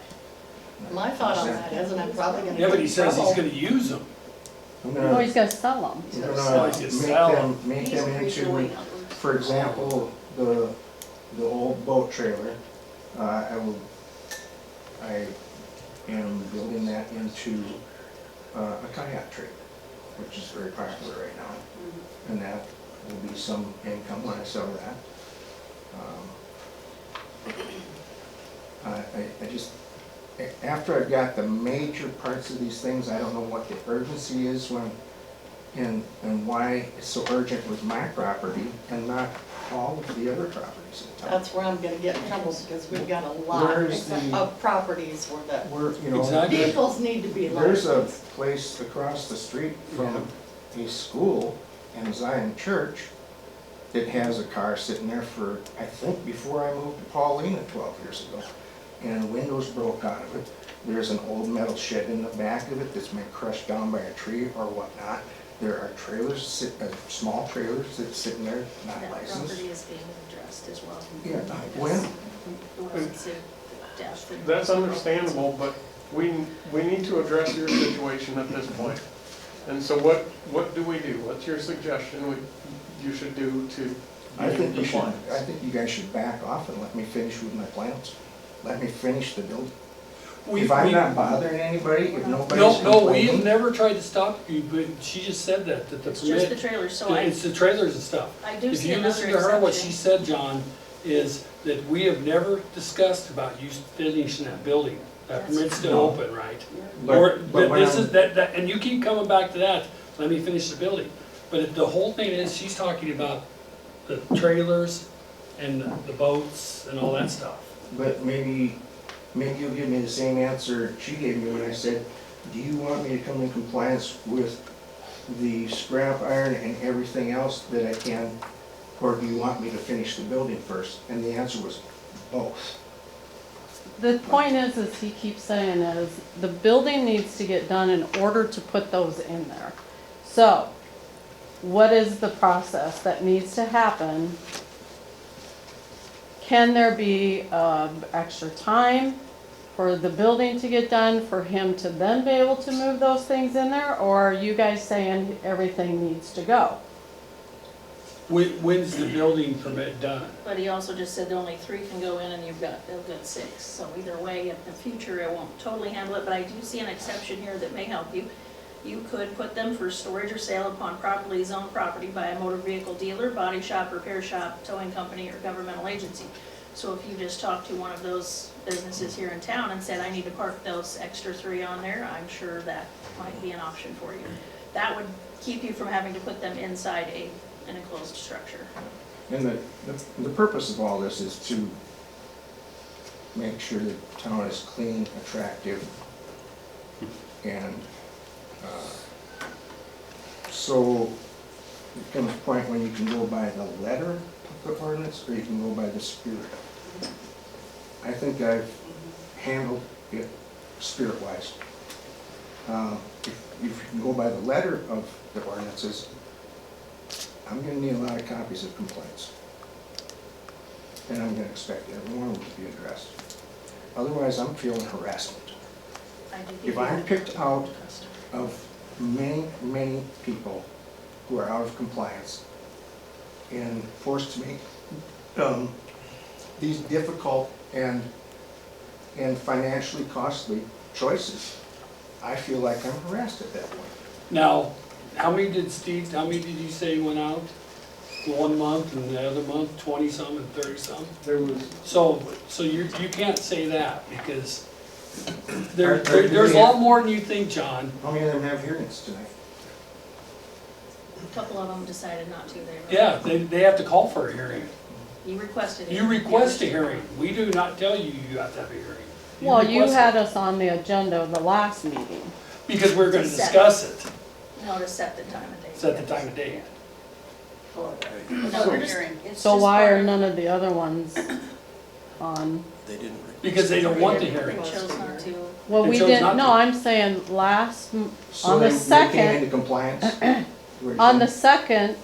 My thought on that is, and I'm probably gonna Yeah, but get he in says he's trouble. gonna use them. I'm Oh, gonna, he's gonna sell them. I'm Oh, gonna he's just make selling. them, make He's them into, redoing them. for example, the old boat trailer. I am building that into a kayak trailer, which is very popular right now. And that will be some income when I sell that. I just, after I've got the major parts of these things, I don't know what the urgency is when, and why it's so urgent with my property and not all of the other properties in town. That's where I'm gonna get in trouble, because we've got a lot Where's the- of properties where that, We're, you know, Exactly. vehicles need to be there's a licensed. place across the street from a school in Zion Church that has a car sitting there for, I think, before I moved to Paullina 12 years ago. And the windows broke out of it. There's an old metal shed in the back of it that's been crushed down by a tree or whatnot. There are trailers, small trailers that's sitting there, not That licensed. property is being addressed as well. Yeah, when? The ones that death and- That's understandable, but we need to address your situation at this point. And so what do we do? What's your suggestion you should do to I be in think compliance? you guys should back off and let me finish with my plans. Let me finish the building. We- If I'm we- not bothering anybody, if nobody's No, we have complaining. never tried to stop you, but she just said that the It's just the permit, trailers, so it's the trailers and stuff. I do If see you another listen to her, what she exception. said, John, is that we have never discussed about you finishing that building. That That's- permit's still No. open, right? But- Or, but when this I'm- is, that, and you keep coming back to that, let me finish the building. But the whole thing is, she's talking about the trailers and the boats and all that stuff. But maybe you'll give me the same answer she gave me when I said, do you want me to come in compliance with the scrap iron and everything else that I can? Or do you want me to finish the building first? And the answer was both. The point is he keeps saying is, the building needs to get done in order to put those in there. So, what is the process that needs to happen? Can there be extra time for the building to get done, for him to then be able to move those things in there? Or are you guys saying everything needs to go? When's the building permit done? But he also just said only 3 can go in and they've got 6. So either way, in the future, it won't totally handle it, but I do see an exception here that may help you. You could put them for storage or sale upon properly zoned property by a motor vehicle dealer, body shop, repair shop, towing company, or governmental agency. So if you just talk to one of those businesses here in town and said, I need to park those extra 3 on there, I'm sure that might be an option for you. That would keep you from having to put them inside an enclosed structure. And the purpose of all this is to make sure the town is clean, attractive, and so it comes a point when you can go by the letter of the ordinance or you can go by the spirit of it. I think I've handled it spirit-wise. If you can go by the letter of the ordinances, I'm gonna need a lot of copies of complaints. And I'm gonna expect every one of them to be addressed. Otherwise, I'm feeling harassment. If I'm picked out of many, many people who are out of compliance and forced to make these difficult and financially costly choices, I feel like I'm harassed at that point. Now, how many did you say went out? one month and the other month 20-some and 30-some. There was, So you can't say that because Are- there's a lot more than you think, John. How many of them have hearings tonight? A couple of them decided not to, they were. Yeah, they have to call for a hearing. You requested it. You request a hearing. We do not tell you you have to have a hearing. Well, you request had it. us on the agenda of the last meeting. Because we're gonna To set discuss it, No, to set the time of day. set the time of day. No, we're hearing. It's So just why part are of- none of the other ones on? Because they don't want the hearing. They chose not to. Well, They we chose didn't, not no, to. I'm saying last, So on the they came second, into compliance? on the second,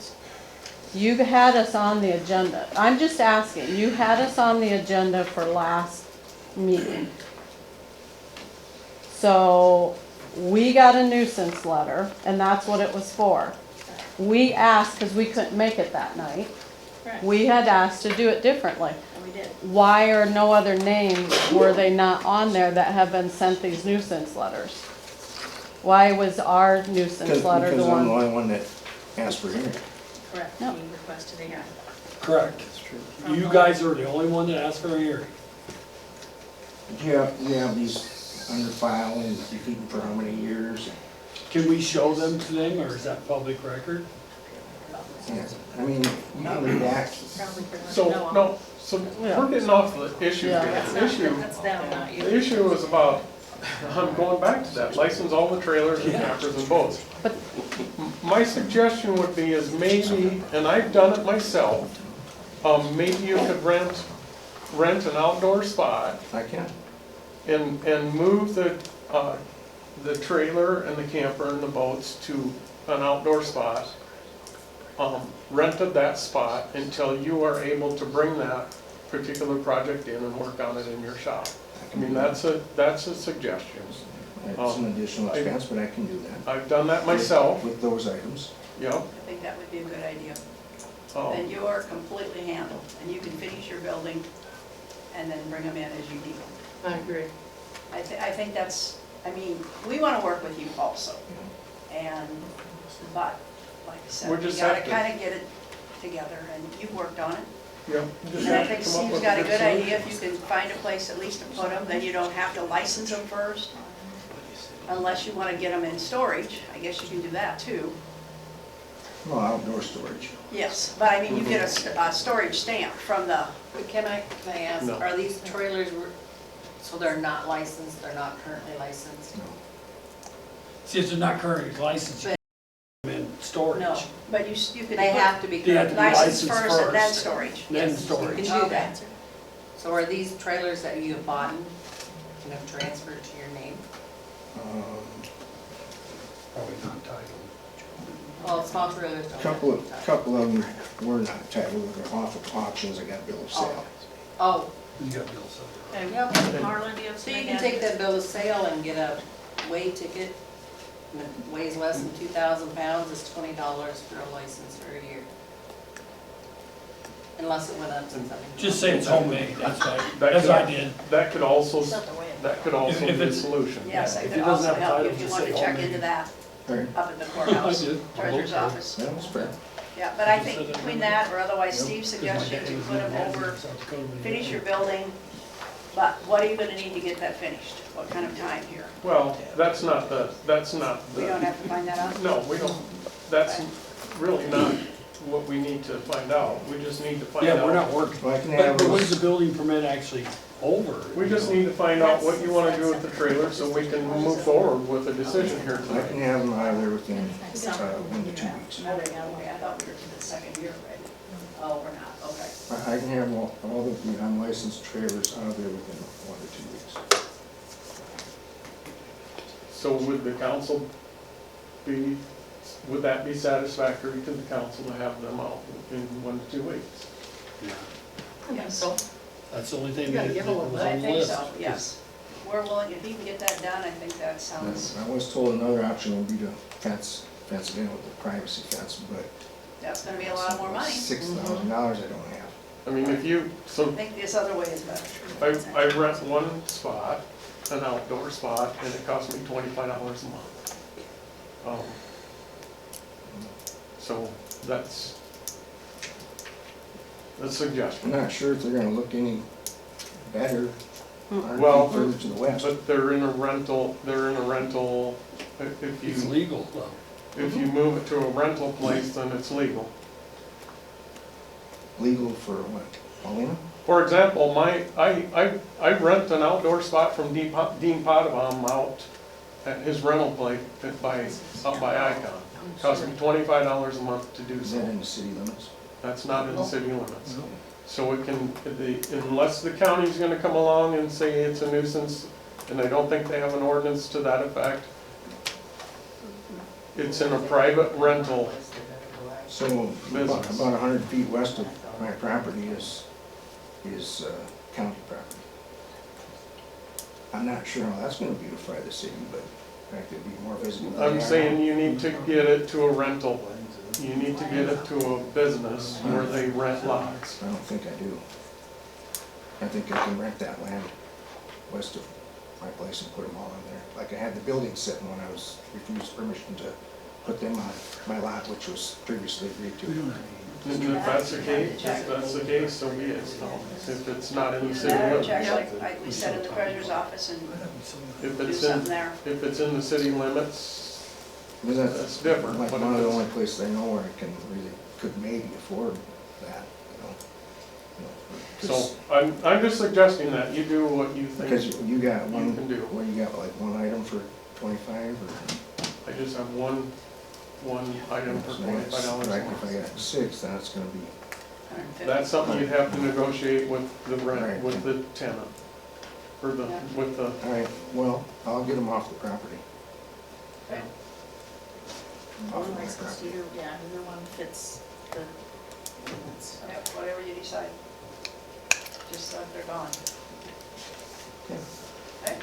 you had us on the agenda. I'm just asking, you had us on the agenda for last meeting. So, we got a nuisance letter, and that's what it was for. We asked, because we couldn't make it that night, Correct, we had asked to do it differently. and we did. Why are no other names, were they not on there that have been sent these nuisance letters? Why was our nuisance letter the Because I'm the one? only one that asked for hearing. Correct, No. he requested a hearing. Correct. You guys are the only one that asked for a hearing. You have these under file and you keep them for how many years? Can we show them to them, or is that public record? Yeah, I mean, you can redact. Probably pretty much so, know. no, so Yeah. we're getting off the issue Yeah. here. That's The not, issue, that's them, not you. the issue is about, I'm going back to that, license all the trailers and campers and boats. But- My suggestion would be is maybe, and I've done it myself, maybe you could rent an outdoor spot I can. and move the trailer and the camper and the boats to an outdoor spot. Rented that spot until you are able to bring that particular project in and work on it in your shop. I mean, that's a suggestion. It's an additional expense, but I can do that. I've done that myself, With those items. yep. I think that would be a good idea. Um, Then you are completely handled, and you can finish your building and then bring them in as you need them. I agree. I think that's, I mean, we want to work with you also. And, but, like I said, We we just gotta have to- kind of get it together, and you've worked on it. Yep. you just And I have to think come up Steve's with got a good solution. idea, if you can find a place at least to put them, then you don't have to license them first. Unless you want to get them in storage, I guess you can do that too. Well, outdoor storage. Yes, but I mean, you get a storage stamp from the, But can I ask, No. are these trailers, so they're not licensed, they're not currently licensed? Since they're not currently licensed, you can't put them in storage. no, but you could They put have to be They have to be currently license licensed first and then first. storage. Then Yes. storage. You can do Okay. that. So are these trailers that you have bought and have transferred to your name? Probably not titled. Well, small trailers don't. Couple of them were not titled, they're off of auctions, I got bill of sale. Oh, You got bills of Okay, Yep. Marlon, do you have so something? you can take that bill of sale and get a weigh ticket, and it weighs less than 2,000 pounds, it's $20 for a license for a year. Unless it went up to something. Just say it's homemade, that's right, That as could- I did. That could also, It's not the way it- that could also If be a it's- solution. Yes, If it it could doesn't also have a help title, if you just want say to check homemade. into that Right. up at the courthouse, I did. treasurer's office. That was fair. Yeah, but I think between that, or otherwise Yep. Steve's Because my suggestion dad to was put them in over, South Dakota when he finish was your there. building, but what are you gonna need to get that finished? What kind of time here? Well, that's not We don't the, have to find that out? no, we don't, that's really not what we need to find out. We just need to find out. Yeah, we're not working. Well, I can have But when's the those, building permit actually over? We just need to find out what you wanna do with the trailer so we can move forward with a decision here I tonight. can have them out of there within 1 to 2 weeks. No, they got away. I thought we were to the second year already. Oh, we're not, okay. I can have all the unlicensed trailers out of there within 1 to 2 weeks. So would the council be, would that be satisfactory to the council to have them out in 1 to 2 weeks? Yeah. I think so. That's the only thing You gotta that give that a was little on I the think list. so, yes. We're willing, if he can get that done, I think that sounds, I was told another option would be to fence it in with a privacy fence, but. that's gonna be a lot more money. $6,000 I don't have. I mean, if you, I so think this other way is better. I rent one spot, an outdoor spot, and it costs me $25 a month. So that's, a suggestion. I'm not sure if they're gonna look any better Well, further to the west. but they're in a rental, if It's you, legal though. if you move it to a rental place, then it's legal. Legal for what, Paullina? For example, I rent an outdoor spot from Dean Potabom out at his rental place out by Icon. Costs me $25 a month to do Is that so. in the city limits? That's not in the city limits. So it can, unless the county's gonna come along and say it's a nuisance, and I don't think they have an ordinance to that effect, it's in a private rental. So Business. about 100 feet west of my property is county property. I'm not sure how that's gonna beautify the city, but in fact, it'd be more visible. than I'm they are saying now. you need to get it to a rental. You need to get it to a business where they rent lots. I don't think I do. I think I can rent that land west of my place and put them all in there. Like I had the buildings sitting when I was refused permission to put them on my lot, which was previously agreed to. And if that's the case, so be it. If it's not in the city limits. Like we said in the treasurer's office and If do it's something in, there. if it's in the city limits, Because that's different. Like But one of if the it's- only places I know where I can really, could maybe afford that, So I'm just suggesting that you do what you think Because you got you one, can do. what, you got like one item for 25 or? I just have one item for $25 a Right, month. if I got 6, then it's gonna be, That's something you'd have to negotiate with the rent, Right. with the tenant, or with the, all right, well, I'll get them off the property. Okay. Off of my License property. either, yeah, either one fits the limits. Yep, whatever you decide. Just so they're gone. Okay.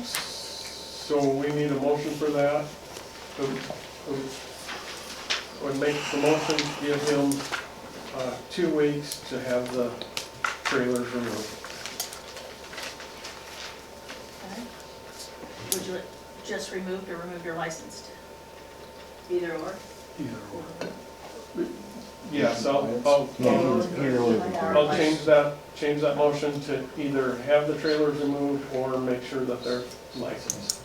so we need a motion for that. Would make the motion, give him 2 weeks to have the trailers removed. Okay. Would you just removed or remove your licensed? Either or. Yes, I'll change that motion to either have the trailers removed or make sure that they're licensed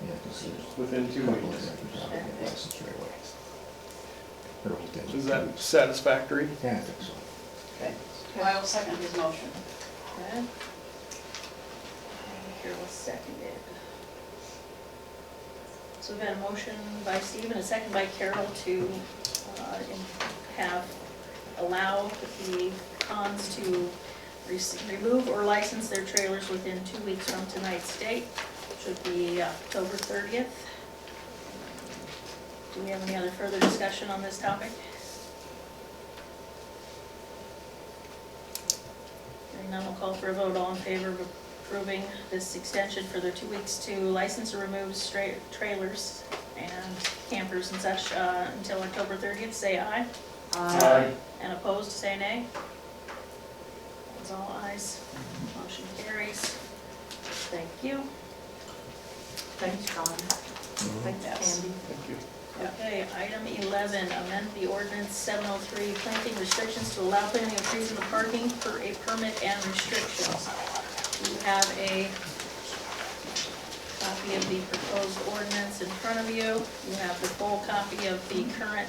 Yeah, 'cause there's within 2 a couple weeks. of records out there, license right away. Or within Is 2 that weeks. satisfactory? Yeah, I think so. Okay. I will second his motion. Okay. And Carol seconded. So we've got a motion by Steve and a second by Carol to allow the cons to remove or license their trailers within 2 weeks from tonight's date, which would be October 30th. Do we have any other further discussion on this topic? Hearing none, we'll call for a vote. All in favor of approving this extension for the 2 weeks to license or remove trailers and campers and such until October 30th, say aye. Aye. And opposed, say nay. That's all ayes. Motion carries. Thank you. Thanks, John. Thanks, Yes. Andy. Thank you. Okay, item 11, amend the ordinance 703, planting restrictions to allow planting of trees in the parking for a permit and restrictions. You have a copy of the proposed ordinance in front of you. You have the full copy of the current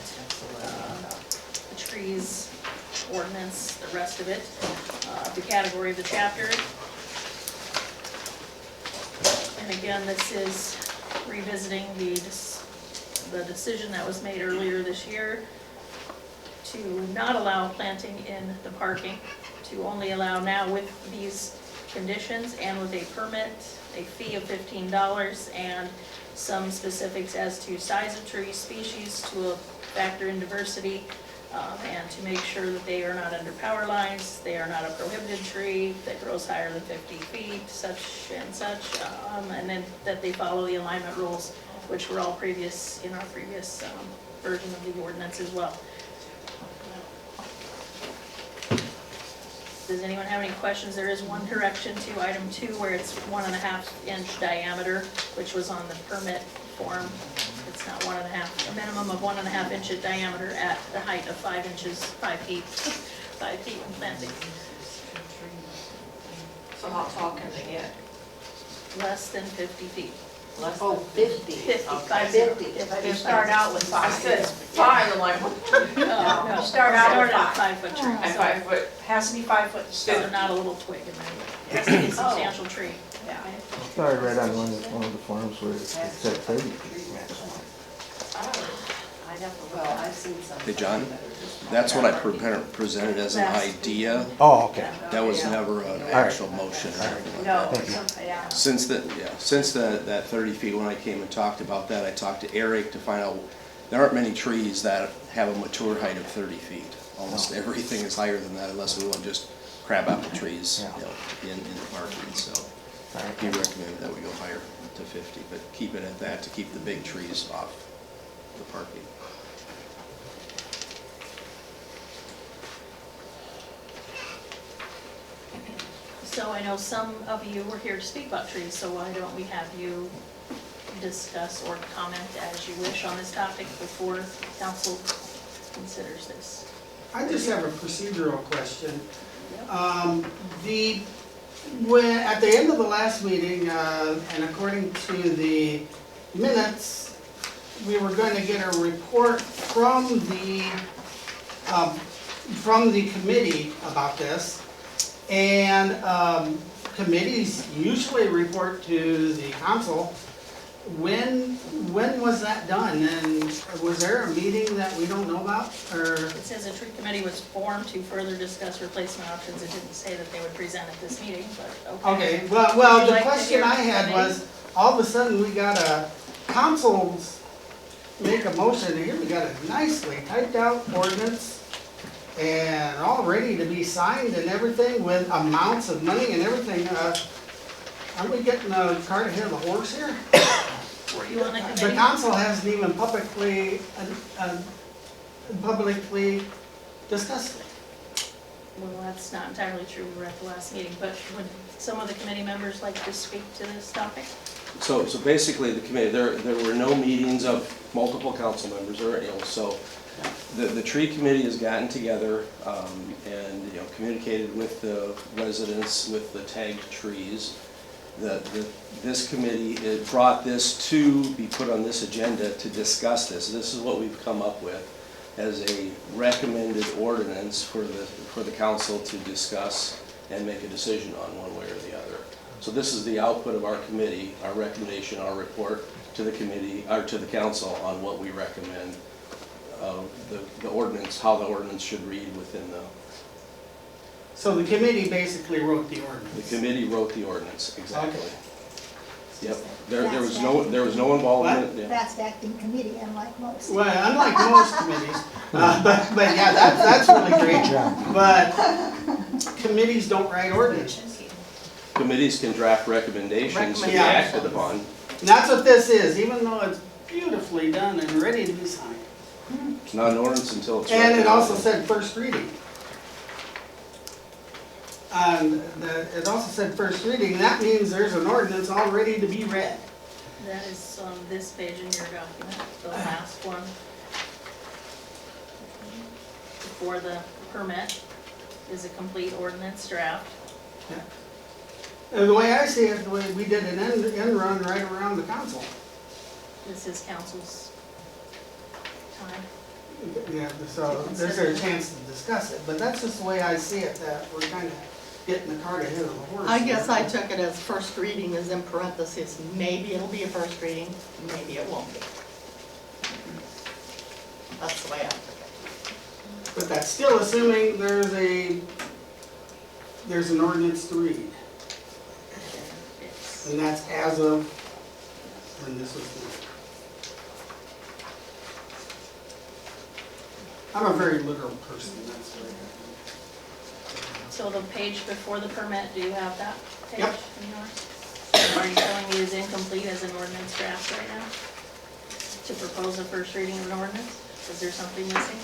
trees ordinance, the rest of it, the category of the chapter. And again, this is revisiting the decision that was made earlier this year to not allow planting in the parking, to only allow now with these conditions and with a permit, a fee of $15, and some specifics as to size of tree, species, to factor in diversity, and to make sure that they are not under power lines, they are not a prohibited tree that grows higher than 50 feet, such and such, and then that they follow the alignment rules, which were all in our previous version of the ordinance as well. Does anyone have any questions? There is one correction to item 2 where it's 1.5 inch diameter, which was on the permit form. It's it's not 1.5, a minimum of 1.5 inch in diameter at the height of 5 inches, 5 feet, 5 feet in planting. So how tall can they get? Less than 50 feet. Less than 50? 50, Okay. 50. If you start out with I 5. said 5, I'm like, what? No, Start out with at 5. 5-foot tree. And so- 5 foot, Has to be 5 foot to So start. not a little twig in there. It has to be a substantial tree. Yeah. I thought I read on one of the forums where it said 30 feet maximum. I'd have to, well, I've seen some. Hey, John, that's what I presented as an idea. Oh, okay. That was never an actual motion or anything like No, that. yeah. Since that 30 feet, when I came and talked about that, I talked to Eric to find out, there aren't many trees that have a mature height of 30 feet. Almost everything is higher than that unless we want just crabapple trees, you know, in the parking, so. He recommended that we go higher to 50, but keep it at that to keep the big trees off the parking. So I know some of you were here to speak about trees, so why don't we have you discuss or comment as you wish on this topic before council considers this? I just have a procedural question. At the end of the last meeting, and according to the minutes, we were going to get a report from the committee about this. And committees usually report to the council. When was that done? And was there a meeting that we don't know about, or? It says a tree committee was formed to further discuss replacement options. It didn't say that they would present at this meeting, but okay. Okay, well, Would you the like to question hear I from had me? was, all of a sudden, we got a, council's make a motion, here we got a nicely typed out ordinance, and all ready to be signed and everything, with amounts of money and everything. Aren't we getting a cart ahead of the horse here? Were you on the The committee? council hasn't even publicly discussed it. Well, that's not entirely true. We were at the last meeting, but would some of the committee members like to speak to this topic? So basically, the committee, there were no meetings of multiple council members or, you know, so the tree committee has gotten together and, you know, communicated with the residents with the tagged trees. This committee brought this to be put on this agenda to discuss this. This is what we've come up with as a recommended ordinance for the council to discuss and make a decision on one way or the other. So this is the output of our committee, our recommendation, our report to the committee, or to the council on what we recommend, the ordinance, how the ordinance should read within the. So the committee basically wrote the ordinance? The committee wrote the ordinance, exactly. Okay. Yep, there was no involvement. Yeah. Fast acting committee, unlike most. Well, unlike most committees, but yeah, that's really great. But committees don't write ordinances. Committees can draft recommendations to be acted upon. And that's what this is, even though it's beautifully done and ready to be signed. It's not an ordinance until it's. And it also recommended. said first reading. And it also said first reading, that means there's an ordinance all ready to be read. That is on this page in your document, the last one. For the permit is a complete ordinance draft. And the way I see it, the way we did an end run right around the council. This is council's time. Yeah, so there's a chance to discuss it, but that's just the way I see it, that we're kind of getting the cart ahead of the horse. I guess I took it as first reading is in parentheses, maybe it'll be a first reading, maybe it won't be. That's the way I took it. But that's still assuming there's an ordinance to read. And that's as of when this was done. I'm a very literal person, that's the way I am. So the page before the permit, do you have that page Yep. in yours? Are you telling me it's incomplete as an ordinance draft right now? To propose a first reading of an ordinance? Is there something missing?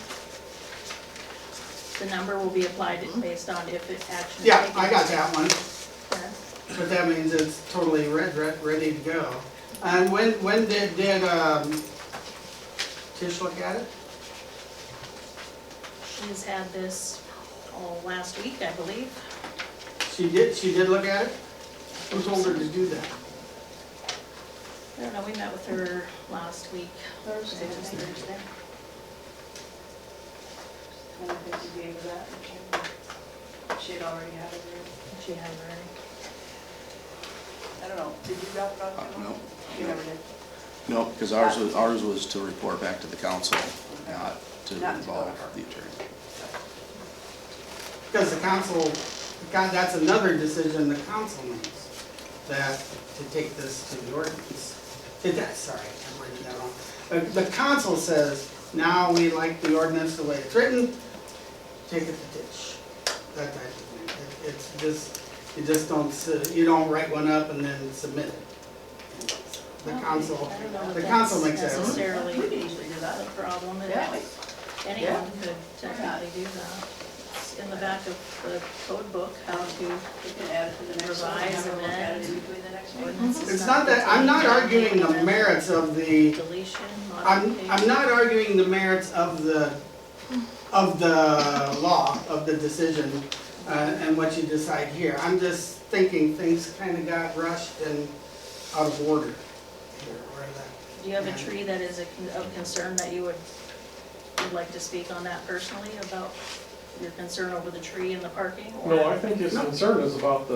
The number will be applied based on if it actually. Yeah, I got that one. Yeah. But that means it's totally ready to go. And when did Tish look at it? She's had this last week, I believe. She did look at it? Who told her to do that? I don't know, we met with her last week. Thursday, It was I think. Thursday. And I think you gave her that, and she had already had it there. She had it already. I don't know, did you drop it off? No. You never did? No, because ours was to report back to the council, not to Not to involve go to her. the attorney. Because the council, that's another decision the council makes, that to take this to the ordinance. Sorry, I'm writing that wrong. The council says, now we like the ordinance the way it's written, take it to Tish. That type of thing. It's just, you don't write one up and then submit it. The council, I don't know if the council that's makes that. necessarily We can easily do that. the problem, and Yeah. anyone could technically do that. It's in the back of the code book, how to We can add it to the next one, revise have her and look at it then in between the next meeting. ordinances. It's not that, I'm not arguing the merits of the, Deletion, I'm modification. not arguing the merits of the law, of the decision, and what you decide here. I'm just thinking things kind of got rushed and out of order here, where that. Do you have a tree that is of concern that you would like to speak on that personally, about your concern over the tree and the parking? Or- No, I think his concern is about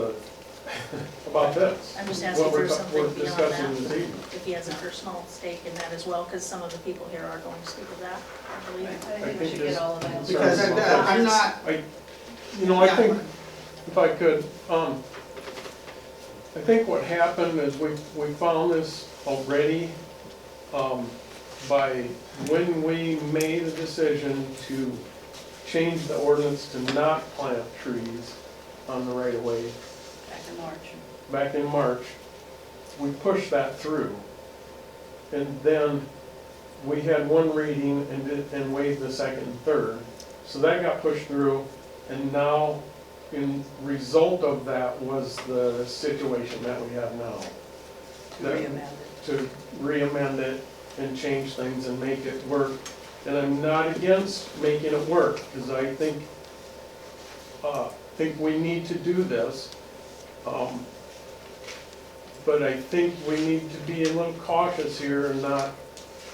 about this. I'm just asking What we're for something we're beyond discussing that, this evening. if he has a personal stake in that as well, because some of the people here are going to speak of that, I believe. I think we should get all of that. Because I'm not, I think, if I could, I think what happened is we found this already, by when we made a decision to change the ordinance to not plant trees on the right of way Back in March. back in March, we pushed that through. And then we had one reading and waived the second and third. So that got pushed through, and now, in result of that was the situation that we have now. To re-amend it and change things and make it work. And I'm not against making it work, because I think we need to do this. But I think we need to be a little cautious here and not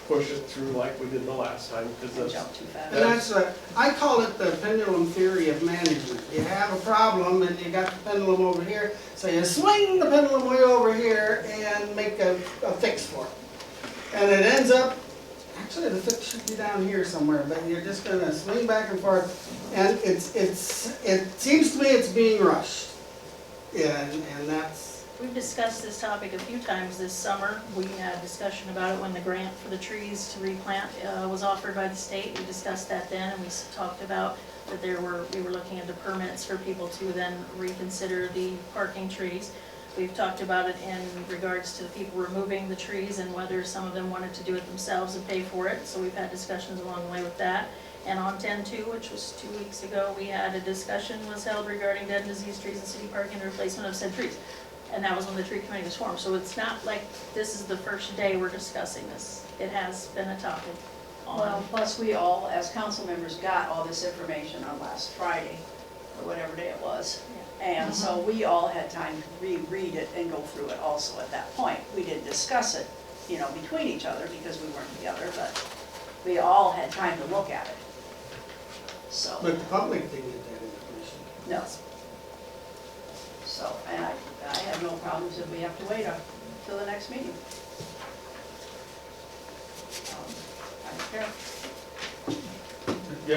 push it through like we did the last time, because Jump too fast. and that's what, I call it the pendulum theory of management. You have a problem and you got the pendulum over here, so you swing the pendulum way over here and make a fix for it. And it ends up, actually the fix should be down here somewhere, but you're just gonna swing back and forth. And it seems to me it's being rushed. And that's, We've discussed this topic a few times this summer. We had discussion about it when the grant for the trees to replant was offered by the state. We discussed that then, and we talked about that we were looking into permits for people to then reconsider the parking trees. We've talked about it in regards to the people removing the trees and whether some of them wanted to do it themselves and pay for it. So we've had discussions along the way with that. And on 10-2, which was 2 weeks ago, we had a discussion was held regarding dead and diseased trees in city park and the replacement of said trees. And that was when the tree committee was formed. So it's not like this is the first day we're discussing this. It has been a topic. Well, plus we all, as council members, got all this information on last Friday, or whatever day it was. And so we all had time to reread it and go through it also at that point. We didn't discuss it, between each other because we weren't together, but we all had time to look at it. So, but the public didn't get that information. no. So, and I have no problems if we have to wait till the next meeting. I don't care.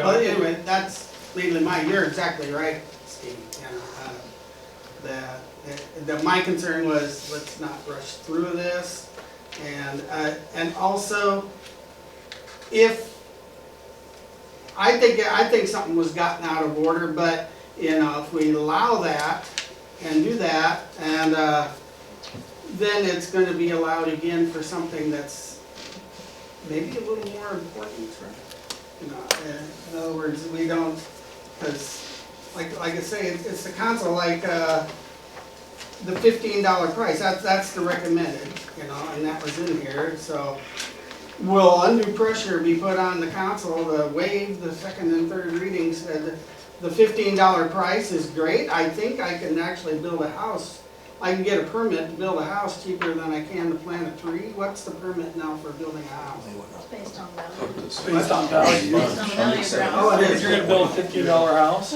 Well, anyway, that's mainly you're exactly right, Steve. My concern was, let's not rush through this. And also, if, I think something was gotten out of order, but, if we allow that and do that, and then it's going to be allowed again for something that's maybe a little more important. In other words, we don't, because like I say, it's the council, like the $15 price. That's the recommended, and that was in here. So will undue pressure be put on the council to waive the second and third readings? The $15 price is great. I think I can actually build a house. I can get a permit to build a house cheaper than I can to plant a tree. What's the permit now for building a house? It's based on value. Based on value. Based on the value of ground. Oh, it is. You're gonna build a $15 house?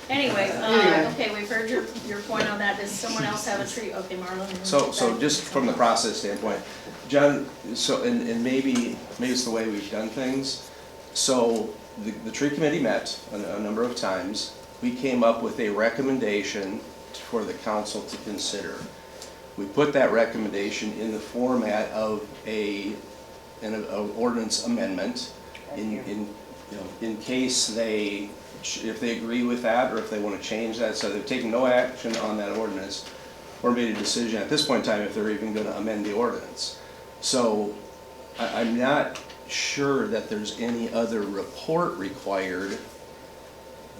Anyway, Anyway. okay, we've heard your point on that. Does someone else have a tree? Okay, Marlon. So just from the process standpoint, John, so, and maybe it's the way we've done things. So the tree committee met a number of times. We came up with a recommendation for the council to consider. We put that recommendation in the format of an ordinance amendment in case if they agree with that or if they want to change that. So they've taken no action on that ordinance or made a decision at this point in time if they're even going to amend the ordinance. So I'm not sure that there's any other report required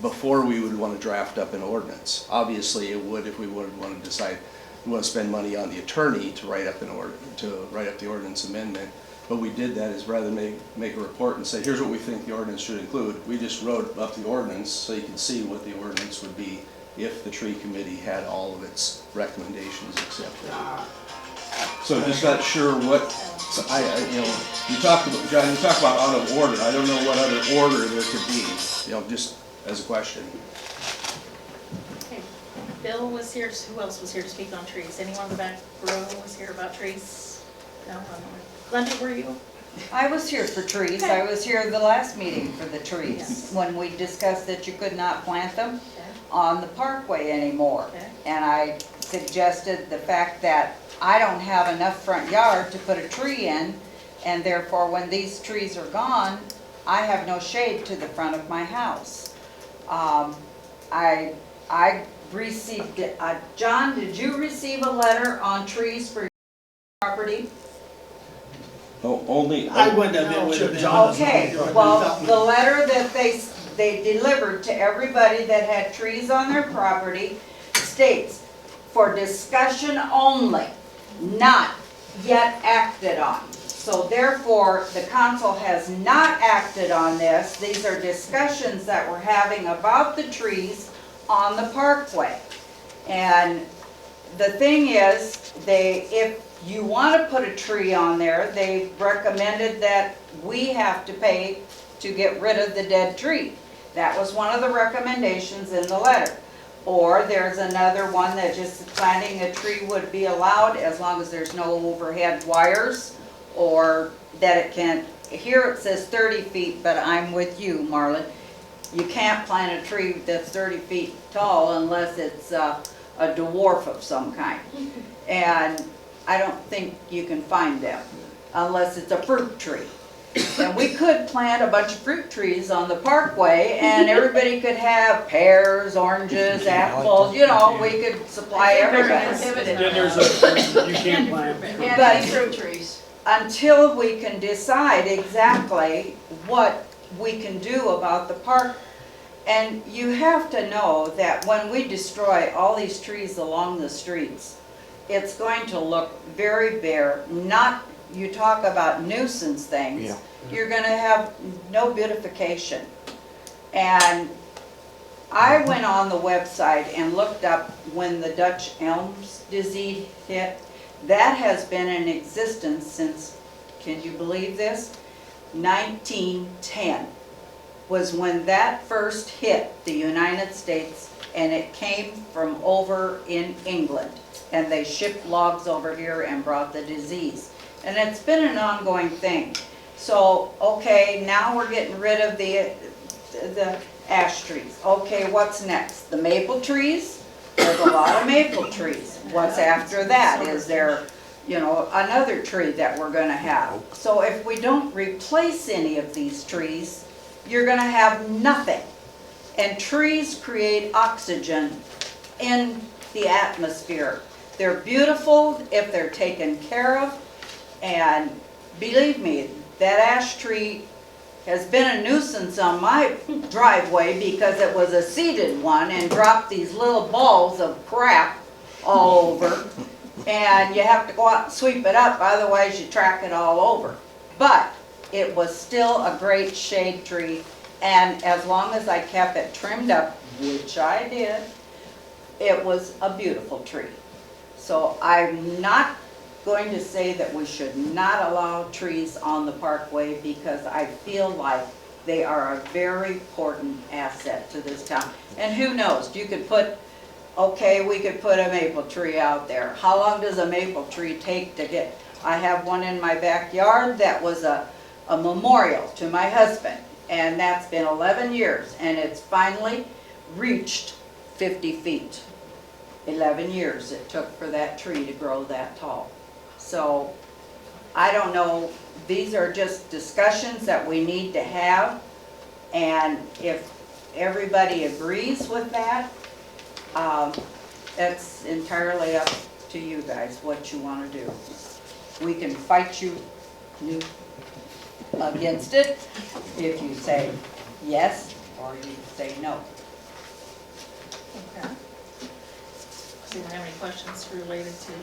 before we would want to draft up an ordinance. Obviously, it would if we would want to decide we want to spend money on the attorney to write up the ordinance amendment. But we did that is rather than make a report and say, here's what we think the ordinance should include. We just wrote up the ordinance so you can see what the ordinance would be if the tree committee had all of its recommendations accepted. So just not sure what. So you talk about, John, you talk about out of order. I don't know what other order there could be. Just as a question. Okay, Bill was here. Who else was here to speak on trees? Anyone in the back row was here about trees? No, Glenda, were you? I was here for trees. Okay. I was here the last meeting for the trees, Yes. when we discussed that you could not plant them on the parkway anymore. Okay. And I suggested the fact that I don't have enough front yard to put a tree in, and therefore when these trees are gone, I have no shade to the front of my house. I received, John, did you receive a letter on trees for your property? Oh, only. I wouldn't have been with it. Okay, well, the letter that they delivered to everybody that had trees on their property states, for discussion only, not yet acted on. So therefore, the council has not acted on this. These are discussions that we're having about the trees on the parkway. And the thing is, if you want to put a tree on there, they recommended that we have to pay to get rid of the dead tree. That was one of the recommendations in the letter. Or there's another one that just planting a tree would be allowed as long as there's no overhead wires, or that it can, here it says 30 feet, but I'm with you, Marlon. You can't plant a tree that's 30 feet tall unless it's a dwarf of some kind. And I don't think you can find them unless it's a fruit tree. And we could plant a bunch of fruit trees on the parkway and everybody could have pears, oranges, apples, we could supply everybody. Then there's you can't plant. But fruit trees. until we can decide exactly what we can do about the park. And you have to know that when we destroy all these trees along the streets, it's going to look very bare. You talk about nuisance things, you're gonna have no beautification. And I went on the website and looked up when the Dutch elms disease hit. That has been in existence since, can you believe this? 1910 was when that first hit the United States, and it came from over in England. And they shipped logs over here and brought the disease. And it's been an ongoing thing. So, okay, now we're getting rid of the ash trees. Okay, what's next? The maple trees? There's a lot of maple trees. What's after that? Is there, another tree that we're gonna have? So if we don't replace any of these trees, you're gonna have nothing. And trees create oxygen in the atmosphere. They're beautiful if they're taken care of. And believe me, that ash tree has been a nuisance on my driveway because it was a seeded one and dropped these little balls of crap all over. And you have to go out and sweep it up, otherwise you track it all over. But it was still a great shade tree, and as long as I kept it trimmed up, which I did, it was a beautiful tree. So I'm not going to say that we should not allow trees on the parkway, because I feel like they are a very important asset to this town. And who knows, you could put, okay, we could put a maple tree out there. How long does a maple tree take to get? I have one in my backyard that was a memorial to my husband, and that's been 11 years, and it's finally reached 50 feet. 11 years it took for that tree to grow that tall. So, I don't know, these are just discussions that we need to have, and if everybody agrees with that, it's entirely up to you guys what you want to do. We can fight you against it if you say yes or you say no. Okay. Do you have any questions related to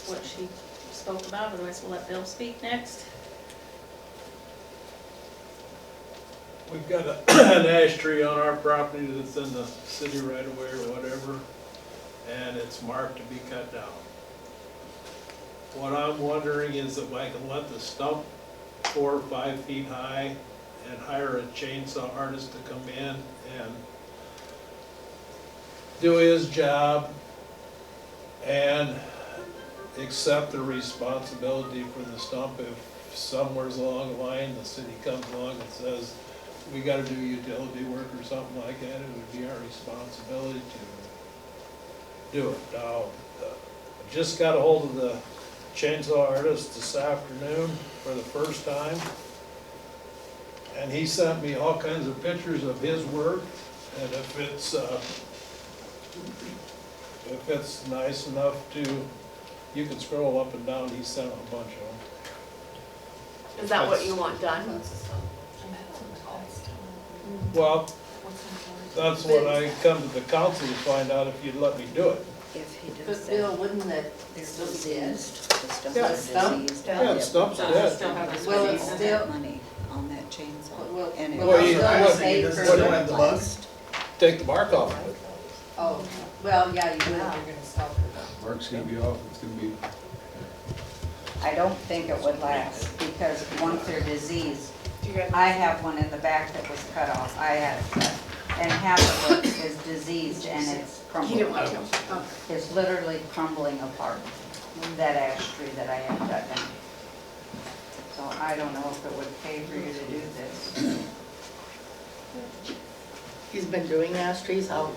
what she spoke about? Otherwise, we'll let Bill speak next. We've got an ash tree on our property that's in the city right away or whatever, and it's marked to be cut down. What I'm wondering is if I can let the stump 4 or 5 feet high and hire a chainsaw artist to come in and do his job and accept the responsibility for the stump if somewhere along the line the city comes along and says, we gotta do utility work or something like that, it would be our responsibility to do it. Now, I just got a hold of the chainsaw artist this afternoon for the first time, and he sent me all kinds of pictures of his work, and if it's nice enough to, you can scroll up and down, he sent a bunch of them. Is that what you want done? Well, that's what I come to the council to find out if you'd let me do it. If he does that. But Bill, wouldn't that still be dead? Yeah, the stump's dead. Will it still? Money on that chainsaw. Will And Well, it you- still what- stay what- for? what- the bugs? Take the bark off of it. Oh, well, yeah, you will, you're gonna stop it. Mark's gonna be off, it's gonna be, I don't think it would last, because once they're diseased, I have one in the back that was cut off, I had it cut, and half of it is diseased and it's crumbling. You didn't want to? It's literally crumbling apart, that ash tree that I had cut down. So I don't know if it would pay for you to do this. He's been doing ash trees out.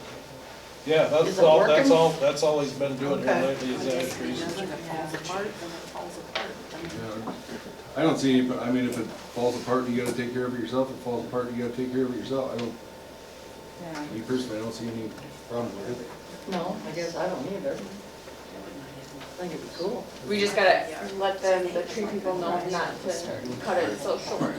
Yeah, Is that's it all, working? that's all he's been doing here Okay. lately is ash trees. yeah. I don't see any, I mean, if it falls apart, you gotta take care of it yourself, if it falls apart, you gotta take care of it yourself. Yeah. Me personally, I don't see any problem with it. No, I guess I don't either. I think it'd be cool. We just gotta let the tree people know not to cut it so short.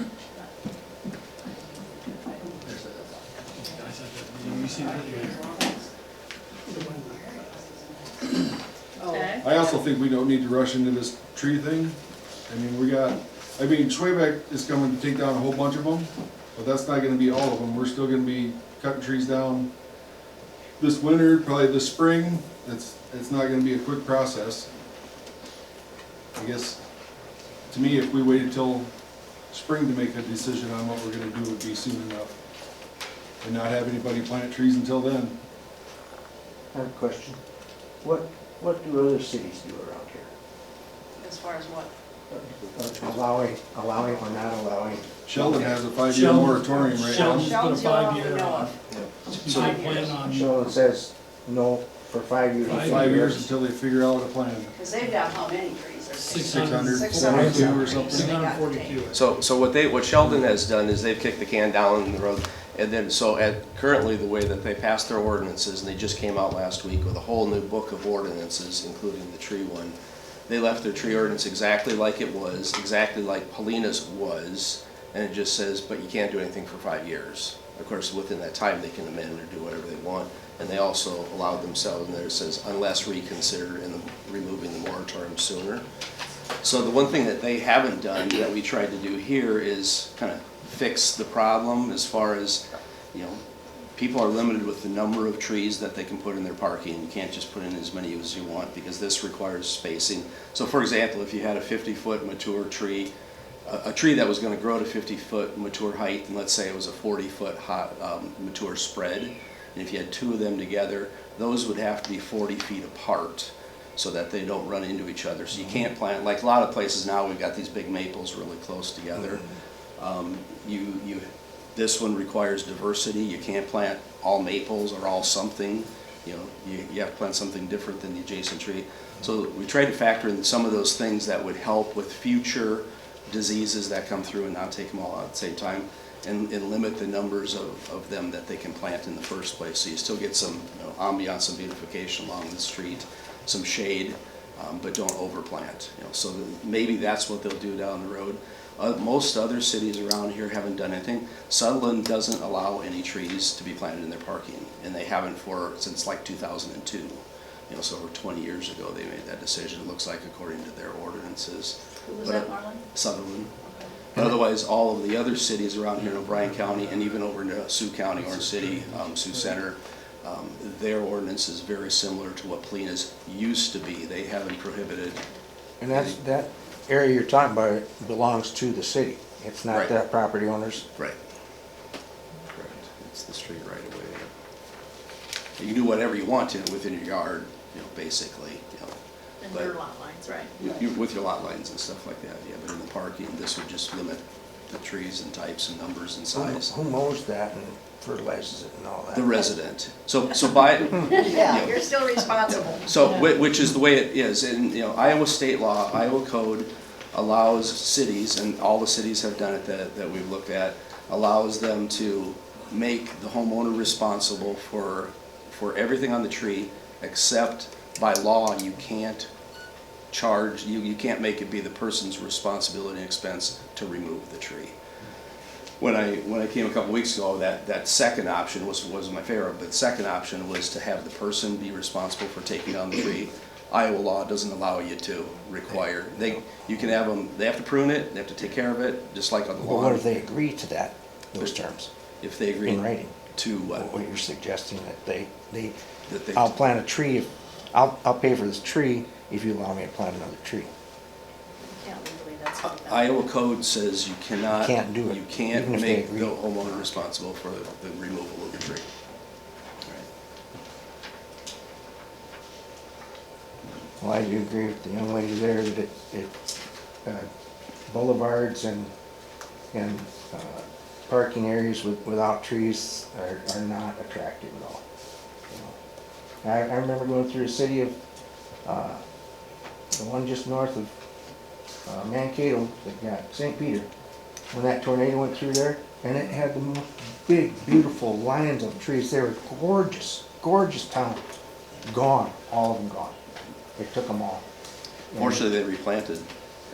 Okay. I also think we don't need to rush into this tree thing. I mean, Schwayback is coming to take down a whole bunch of them, but that's not gonna be all of them. We're still gonna be cutting trees down this winter, probably this spring. It's not gonna be a quick process. I guess, to me, if we waited till spring to make a decision on what we're gonna do, would be soon enough. And not have anybody plant trees until then. I have a question. What do other cities do around here? As far as what? Allowing or not allowing? Sheldon has a 5-year moratorium right now. Sheldon's the only one we know of. So I plan on- Sheldon says no for 5 years. 5 years until they figure out a plan. Because they've got how many trees? 642 or something. 642. So what Sheldon has done is they've kicked the can down the road. And then, currently the way that they pass their ordinances, and they just came out last week with a whole new book of ordinances, including the tree one. They left their tree ordinance exactly like it was, exactly like Paulina's was, and it just says, but you can't do anything for 5 years. Of course, within that time, they can amend or do whatever they want. And they also allowed themselves, and there it says, unless reconsidered and removing the moratorium sooner. So the one thing that they haven't done that we tried to do here is kind of fix the problem as far as, you know, people are limited with the number of trees that they can put in their parking. You can't just put in as many as you want because this requires spacing. So for example, if you had a 50-foot mature tree, a tree that was going to grow to 50-foot mature height, and let's say it was a 40-foot mature spread, and if you had two of them together, those would have to be 40 feet apart so that they don't run into each other. So you can't plant, like a lot of places now, we've got these big maples really close together. This one requires diversity. You can't plant all maples or all something. You know, you have to plant something different than the adjacent tree. So we tried to factor in some of those things that would help with future diseases that come through and not take them all out at the same time, and limit the numbers of them that they can plant in the first place. So you still get some, you know, ambiance and beautification along the street, some shade, but don't overplant. You know, so maybe that's what they'll do down the road. Most other cities around here haven't done anything. Sutherland doesn't allow any trees to be planted in their parking, and they haven't since like 2002. You know, so over 20 years ago they made that decision. It looks like according to their ordinances. Who was that, Marlon? Sutherland. But otherwise, all of the other cities around here in O'Brien County and even over in Sioux County, Orange City, Sioux Center, their ordinance is very similar to what Paullina's used to be. They haven't prohibited. And that area you're talking about belongs to the city. It's not Right. that property owner's. Right. Correct. It's the street right away. You can do whatever you want to within your yard, you know, basically, you know. And But your lot lines, right? with your lot lines and stuff like that, yeah. But in the parking, this would just limit the trees and types and numbers and size. Who mows that and fertilizes it and all that? The resident. So by, Yeah, you're still responsible. so, which is the way it is, and, you know, Iowa state law, Iowa code allows cities, and all the cities have done it that we've looked at, allows them to make the homeowner responsible for everything on the tree, except by law, you can't charge, you can't make it be the person's responsibility and expense to remove the tree. When I came a couple weeks ago, that second option wasn't my favorite, but the second option was to have the person be responsible for taking down the tree. Iowa law doesn't allow you to require. You can have them, they have to prune it, they have to take care of it, just like on the lawn. Well, what if they agree to that, those terms? If they agree in writing? to what? What you're suggesting, that they That I'll plant a tree, I'll pay for this tree if you allow me to plant another tree. Yeah, legally, that's what that. Iowa code says you cannot. Can't do it, You can't even if they make agree. the homeowner responsible for the removal of the tree. Well, I do agree with the young lady there that boulevards and parking areas without trees are not attractive at all. You know. I remember going through the city of, the one just north of Mankato that got St. Peter, when that tornado went through there, and it had the most big, beautiful lines of trees. They were gorgeous, gorgeous town. Gone, all of them gone. They took them all. And Fortunately, they replanted,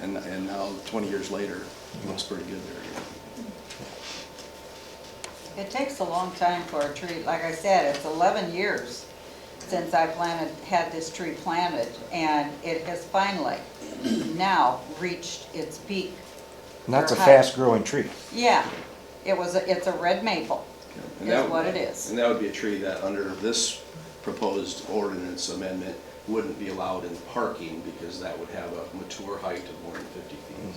and now 20 years later, it looks pretty good there again. It takes a long time for a tree, like I said, it's 11 years since I had this tree planted, and it has finally now reached its peak. And that's a or height. fast-growing tree. Yeah, it's a red maple, And is that- what it is. And that would be a tree that under this proposed ordinance amendment wouldn't be allowed in parking because that would have a mature height of more than 50 feet.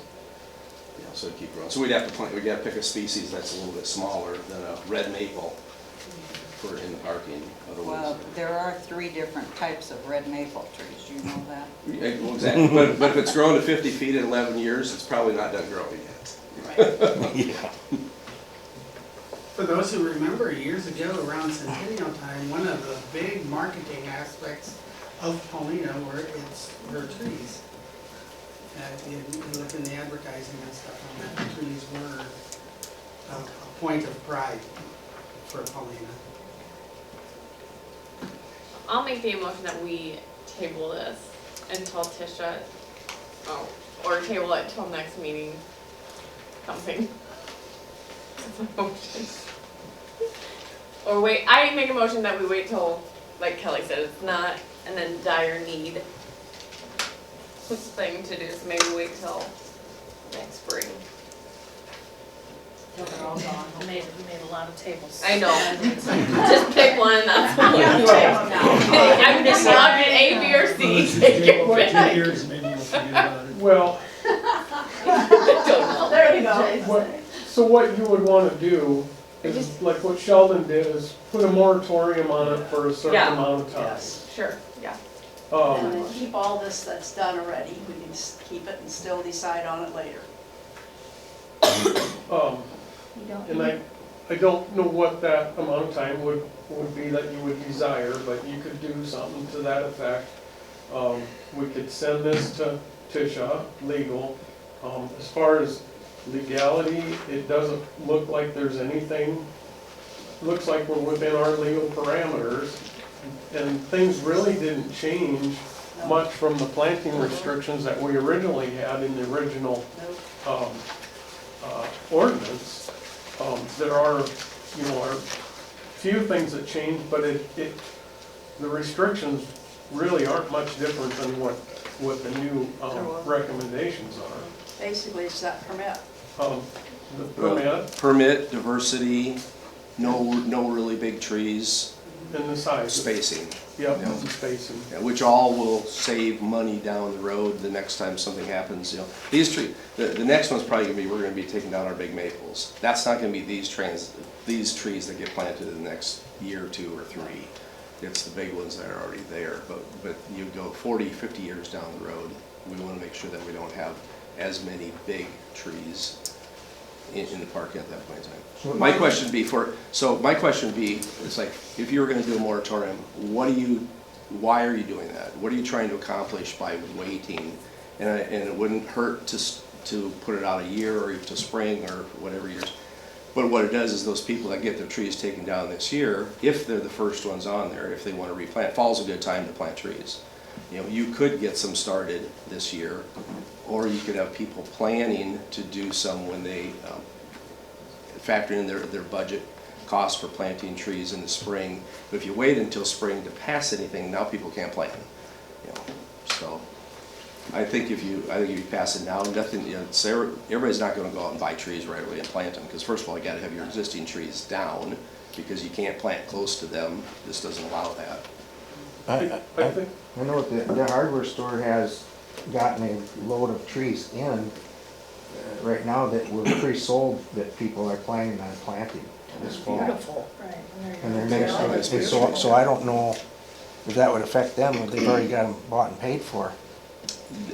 Yeah, so it'd keep growing. So we'd have to pick a species that's a little bit smaller than a red maple for in the parking. Well, Otherwise, there are 3 different types of red maple trees, do you know that? yeah, well, exactly. But if it's grown to 50 feet in 11 years, it's probably not done growing yet. Yeah. For those who remember, years ago around Centennial time, one of the big marketing aspects of Paullina were her trees. You look in the advertising and stuff on that, the trees were a point of pride for Paullina. I'll make the motion that we table this until Tisha, or table it till next meeting, something. That's my motion. Or wait, I make a motion that we wait till, like Kelly said, it's not, and then dire need. thing to do, so maybe wait till next spring. They're all gone. We made a lot of tables. I know. Just pick one, that's the one. Yeah, take one. I'm just not an A, B, or C, take your What, 2 pick. years, maybe you'll forget about it. Well, There you go. so what you would wanna do is, like what Sheldon did, is put a moratorium on it for a certain Yeah. amount of time. Yes. Sure, yeah. And then keep all this that's done already, we can just keep it and still decide on it later. And I don't know what that amount of time would be that you would desire, but you could do something to that effect. We could send this to Tisha, legal. As far as legality, it doesn't look like there's anything, looks like we're within our legal parameters. And things really didn't change much from the planting restrictions that we originally had in the original ordinance. There are, are few things that changed, but the restrictions really aren't much different than what the new recommendations are. Basically, it's that permit. The permit Permit, diversity, no really big trees, and the size. spacing. Yep, Yeah. the spacing. Yeah, which all will save money down the road the next time something happens, These trees, the next one's probably gonna be, we're gonna be taking down our big maples. That's not gonna be these trees that get planted in the next year or 2 or 3. It's the big ones that are already there, but you go 40, 50 years down the road, we wanna make sure that we don't have as many big trees in the park at that point in time. My question would be, it's like, if you were gonna do a moratorium, why are you doing that? What are you trying to accomplish by waiting? And it wouldn't hurt to put it out a year or to spring or whatever years. But what it does is those people that get their trees taken down this year, if they're the first ones on there, if they wanna replant, fall's a good time to plant trees. You could get some started this year, or you could have people planning to do some when they factor in their budget costs for planting trees in the spring. But if you wait until spring to pass anything, now people can't plant. So I think if you pass it now, nothing. Everybody's not going to go out and buy trees right away and plant them, because first of all, you got to have your existing trees down, because you can't plant close to them. This doesn't allow that. I know the hardware store has gotten a load of trees in right now that were pre-sold that people are planning on planting this fall. Beautiful. Right. And they're next to it, so I don't know if that would affect them, if they've already got them bought and paid for.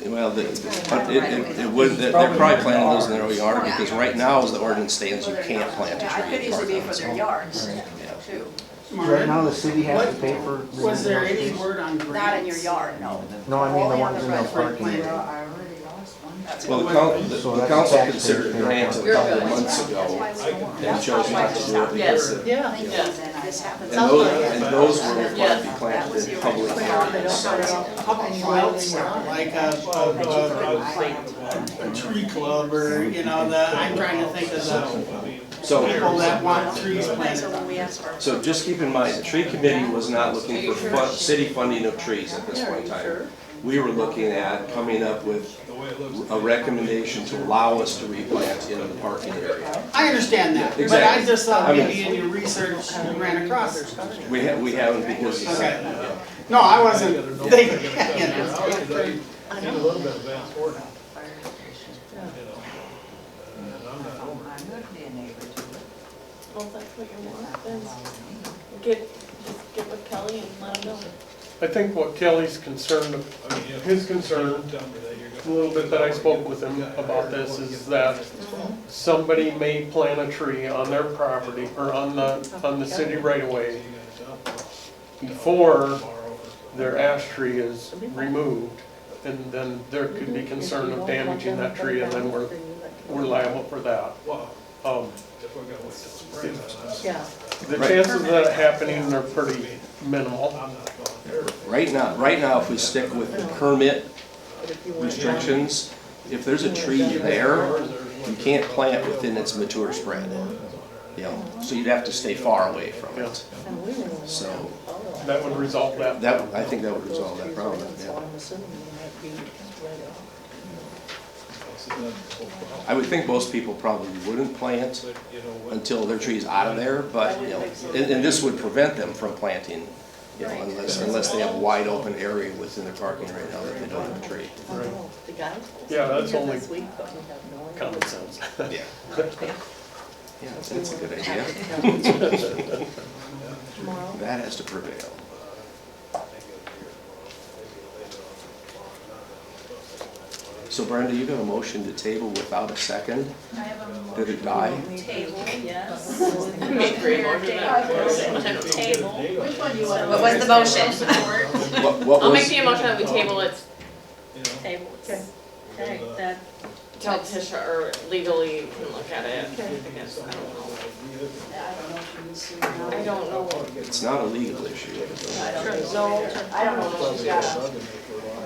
Well, it would, they're probably planting those in their own yard, because right now, as the ordinance stands, you can't plant a Yeah, tree. it could easily be for their yards, too. Right now, the city has to pay for. Was there any word on grants? Not in your yard, no. No, I mean the Only on ones the in the right. parking area. I already lost one. That's Well, good. the council considered grants a couple of months ago, and chose not to do it. Yes. Yeah. This happens. And those were required to be planted in public areas. How can you help, like a tree club, or, I'm trying to think of the people that want trees planted. So just keep in mind, the tree committee was not looking for city funding of trees at this point in time. We were looking at coming up with a recommendation to allow us to replant in the parking area. I understand that, but I Exactly. just thought maybe in your research you ran across it. We haven't, because Okay. No, I wasn't thinking, I need a little bit of advanced ordering. Well, if that's what you want, then get with Kelly and let him know. I think what Kelly's concerned, his concern, a little bit that I spoke with him about this, is that somebody may plant a tree on their property, or on the city right away, before their ash tree is removed, and then there could be concern of damaging that tree, and then we're liable for that. Yeah. The chances of that happening are pretty minimal. right now, if we stick with the permit restrictions, if there's a tree there, you can't plant within its mature spread. So you'd have to stay far away from it. So that would resolve that. I think that would resolve that problem. Yeah. I would think most people probably wouldn't plant until their tree's out of there, but, you know, and this would prevent them from planting, you know, unless they have a wide open area within their parking right now that they don't have a tree. Yeah, that's only common sense. Yeah. Yeah, that's a good idea. That has to prevail. So Brenda, you got a motion to table without a second? I have a motion. Did it die? Table, yes. Made three motions. Table. Which one do you want? What was the motion? What I'll make was, the motion that we table it Table. Okay, that, till Tisha or legally can look at it. I guess, I don't know. I don't know if you can see now. I don't know. it's not a legal issue. I don't know. I don't know if she's got a.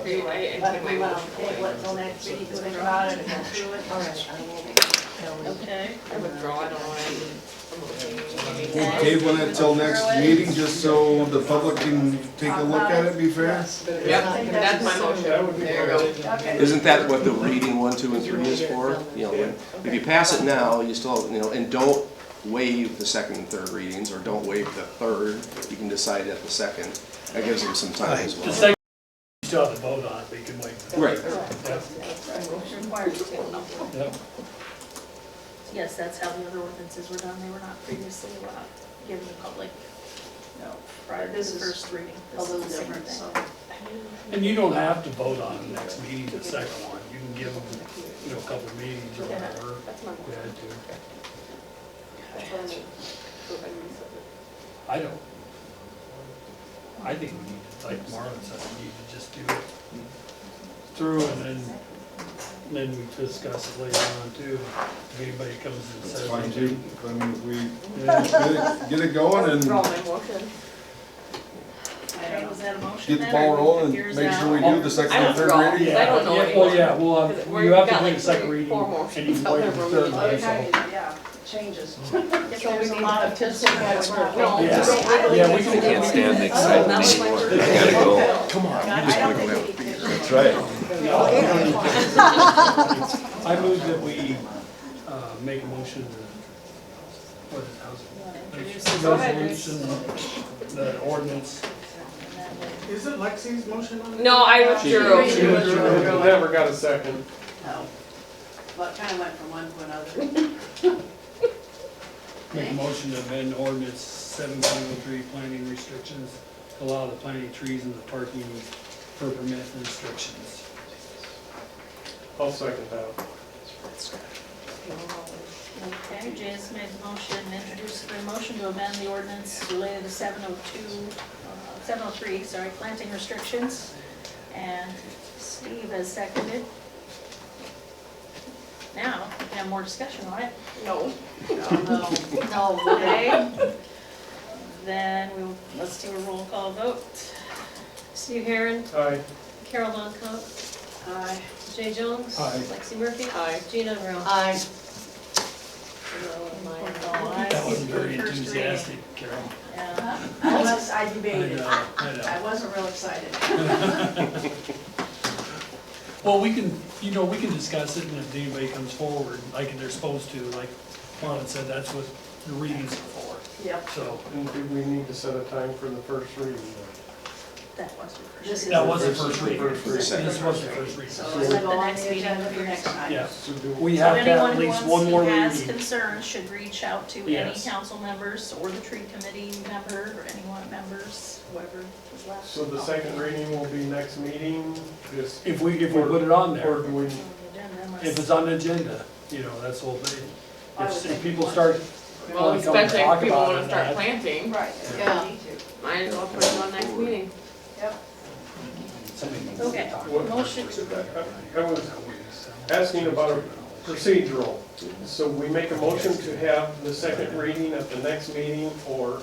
I take But my we want motion. to table it till next week, think about it and go through it. All right. okay. I withdraw, I don't know what I mean. We'll table it till next meeting, just so the public can take a look at it, be fair? Yep, that's my motion. There you go. Okay. Isn't that what the reading 1, 2, and 3 is for? You know, if you pass it now, you still, you know, and don't waive the second and third readings, or don't waive the third, you can decide at the second. That gives them some time as The well. second, you still have to vote on it, but you can wait. Right. Required to table. Yep. Yes, that's how the other ordinances were done. They were not previously given the public, no, prior to the This is first reading. A This is little the same different, thing. so. And you don't have to vote on the next meeting, the second one. You can give them, you know, a couple of meetings or whatever. That's my if you had to. That's what I mean. I don't. I think we need to, like Marlon said, we need to just do it through and then we discuss it later on too. If anybody comes and That's says. fine too. I mean, if we Yeah. get it going and Withdraw my motion. Okay, was that a motion get the then, ball or rolling and yours make sure we out? do the second I and third withdraw. reading. I don't know Yeah, anymore. well, yeah, well, Because you we've have to got do like the second three, reading four and you motions. wait the third Oh, you're one, so. talking, yeah, changes. There's a lot of Just so you guys know. No. Yeah, yeah, we can. Can't stand the excitement anymore. I gotta go. Come on, you I just don't wanna go think have a we beer. can. That's right. I move that we, make a motion to, what is housing? Go ahead, Resolution, the ordinance. Is it Lexi's motion on it? No, I withdrew. We never got a second. No. Well, it kind of went from one to another. Make a motion to amend ordinance 1703 planting restrictions, allow the planting trees in the parking per permit restrictions. I'll second that. Okay, Jay's made the motion, introduced the motion to amend the ordinance related to 703, sorry, planting restrictions. And Steve has seconded. Now, we can have more discussion on it. No. No, okay. Then let's do a roll call vote. Steve Herron, Aye. Carol Longcop, Aye. Jay Jones. Aye. Lexi Murphy. Aye. Gina Monroe. Aye. That wasn't very enthusiastic, Carol. Yeah. I debated. I know. I wasn't real excited. Well, we can, you know, we can discuss it, and if anybody comes forward, like they're supposed to, like Marlon said, that's what the readings are for. Yep. So, And do we need to set a time for the first reading? That was your first. This is that the was the first first reading. reading. This was the first reading. So So, it'll go on next the meeting agenda will for be next time. yeah, So do we So have to have anyone at who least one wants, more who has reading. concerns should reach out to any Yes. council members or the tree committee member or anyone members, whoever is left. So the second reading will be next meeting, just, If we put it on or there, do we, On the agenda unless- if it's on the agenda, you know, that's the whole thing. I would If think people one. start, Well, wanna come and especially talk if people about wanna it, start that- planting, Right. Yeah. We need to. might as well put it on next meeting. Yep. somebody needs Okay. to talk What- about Motion. I was asking about a procedural. So we make a motion to have the second reading at the next meeting, or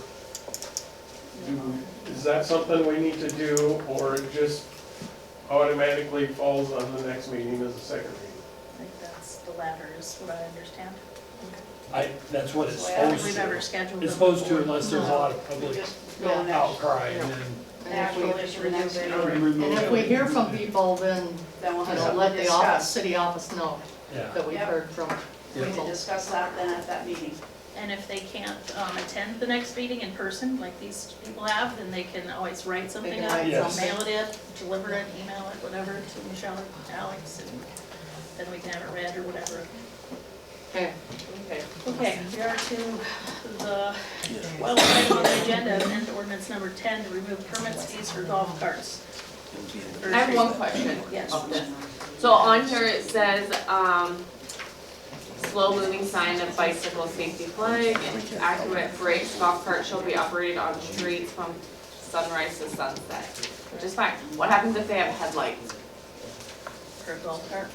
is that something we need to do, or it just automatically falls on the next meeting as a second reading? I think that's the latter is what I understand. That's what it's So I don't supposed remember to. scheduled. It's supposed to unless there's a lot of public Just go next. outcry and then Actually, just remove it. remove And if we it. hear from people, then, Then we'll you have know, something let to the office, discuss. city office know Yeah. that we've Yep. heard from We can people. discuss that then at that meeting. And if they can't attend the next meeting in person, like these people have, then they can always write something can up, write Yes. mail it in, deliver it, email it, whatever, to Michelle or Alex, and then we can have it read or whatever. Okay. Okay. Okay, we are to the, well, item on the agenda, amend ordinance number 10 to remove permits fees for golf carts. I have one question. Yes. Of this. So on here it says, slow moving sign of bicycle safety flag and accurate brakes, golf cart shall be operated on streets from sunrise to sunset, which is fine. What happens if they have headlights? For a golf cart.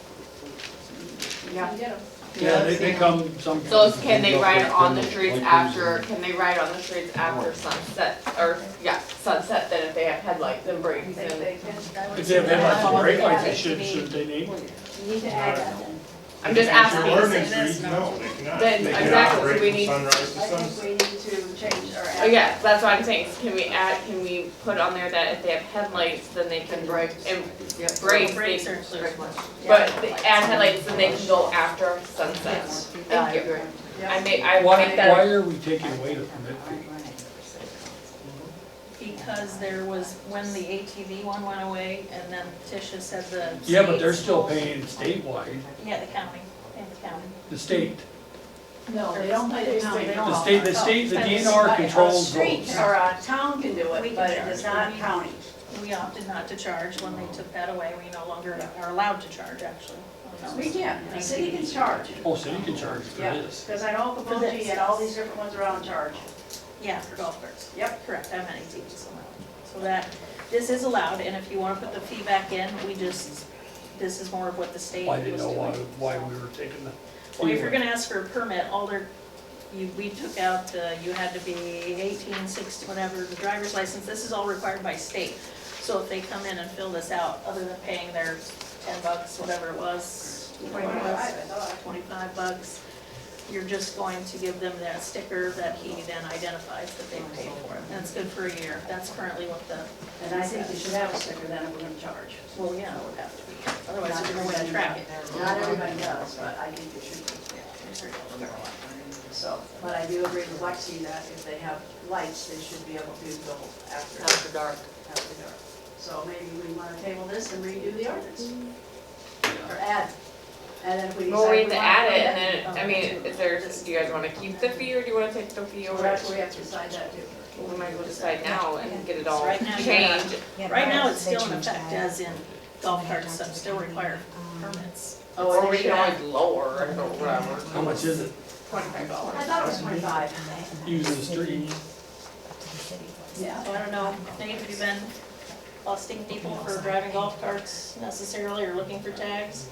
Yeah. Yeah, they come some. So can they ride on the streets after, can they ride on the streets after sunset, or, yeah, sunset, then if they have headlights and brakes and? If they have headlights and brake lights, they shouldn't they need? You need to add that then. I'm just asking. Ordinance reads no, they cannot. Then, They can exactly, so operate we from need- sunrise to I think sunset. we need to change or add. Oh, yeah, that's what I'm saying, can we put on there that if they have headlights, then they can Brake. and Yep. brakes, Brakes they- are included. but they add headlights, then they can go after sunset. Thank you. Yeah. I make, I Why, make why that, are we taking away the permit fee? Because there was, when the ATV one went away, and then Tisha said the. Yeah, but they're state still schools- paying statewide, Yeah, the county, and the county. the state. No, they don't pay the county. The state, the DNR controls A street those. or a town can do We it, can but it charge. does not county. We opted not to charge when they took that away, we no longer are allowed to charge, actually. on those. We can, the city can charge. Oh, city can charge for Yeah, this. because I know For this, Kabuki and all these different ones around charge. Yeah, for golf carts. Yep. Correct, I have many ATVs allowed. So that, this is allowed, and if you wanna put the fee back in, this is more of what the state I was didn't doing. know why we were taking the. Well, if you're gonna ask for a permit, we took out, you had to be 18, 16, whatever, the driver's license, this is all required by state. So if they come in and fill this out, other than paying their $10, whatever it was, $25, you're just going to give them that sticker that he then identifies that they paid for it. That's good for a year, that's currently what the. And I think you should have a sticker then if we're gonna charge. Well, yeah, it would have to be, otherwise you're gonna win track it. Not everybody does, but I think it should be. So, but I do agree with Lexi that if they have lights, they should be able to go after dark. After dark. So maybe we wanna table this and redo the ordinance. Or add. And then if we decide well, we we have to wanna add put it, it and then, I mean, is there, do you guys wanna keep the fee, or do you wanna take the fee in, over? well, that's where we have to decide that too. Well, we might as well decide now and get it all Right now, changed. Right now, it's still in effect, as in golf carts that still require permits. Or we can always lower it or whatever. How much is it? $25. I thought it was 25. Using the street. Yeah. So I don't know, Nate, have you been busting people for driving golf carts necessarily, or looking for tags?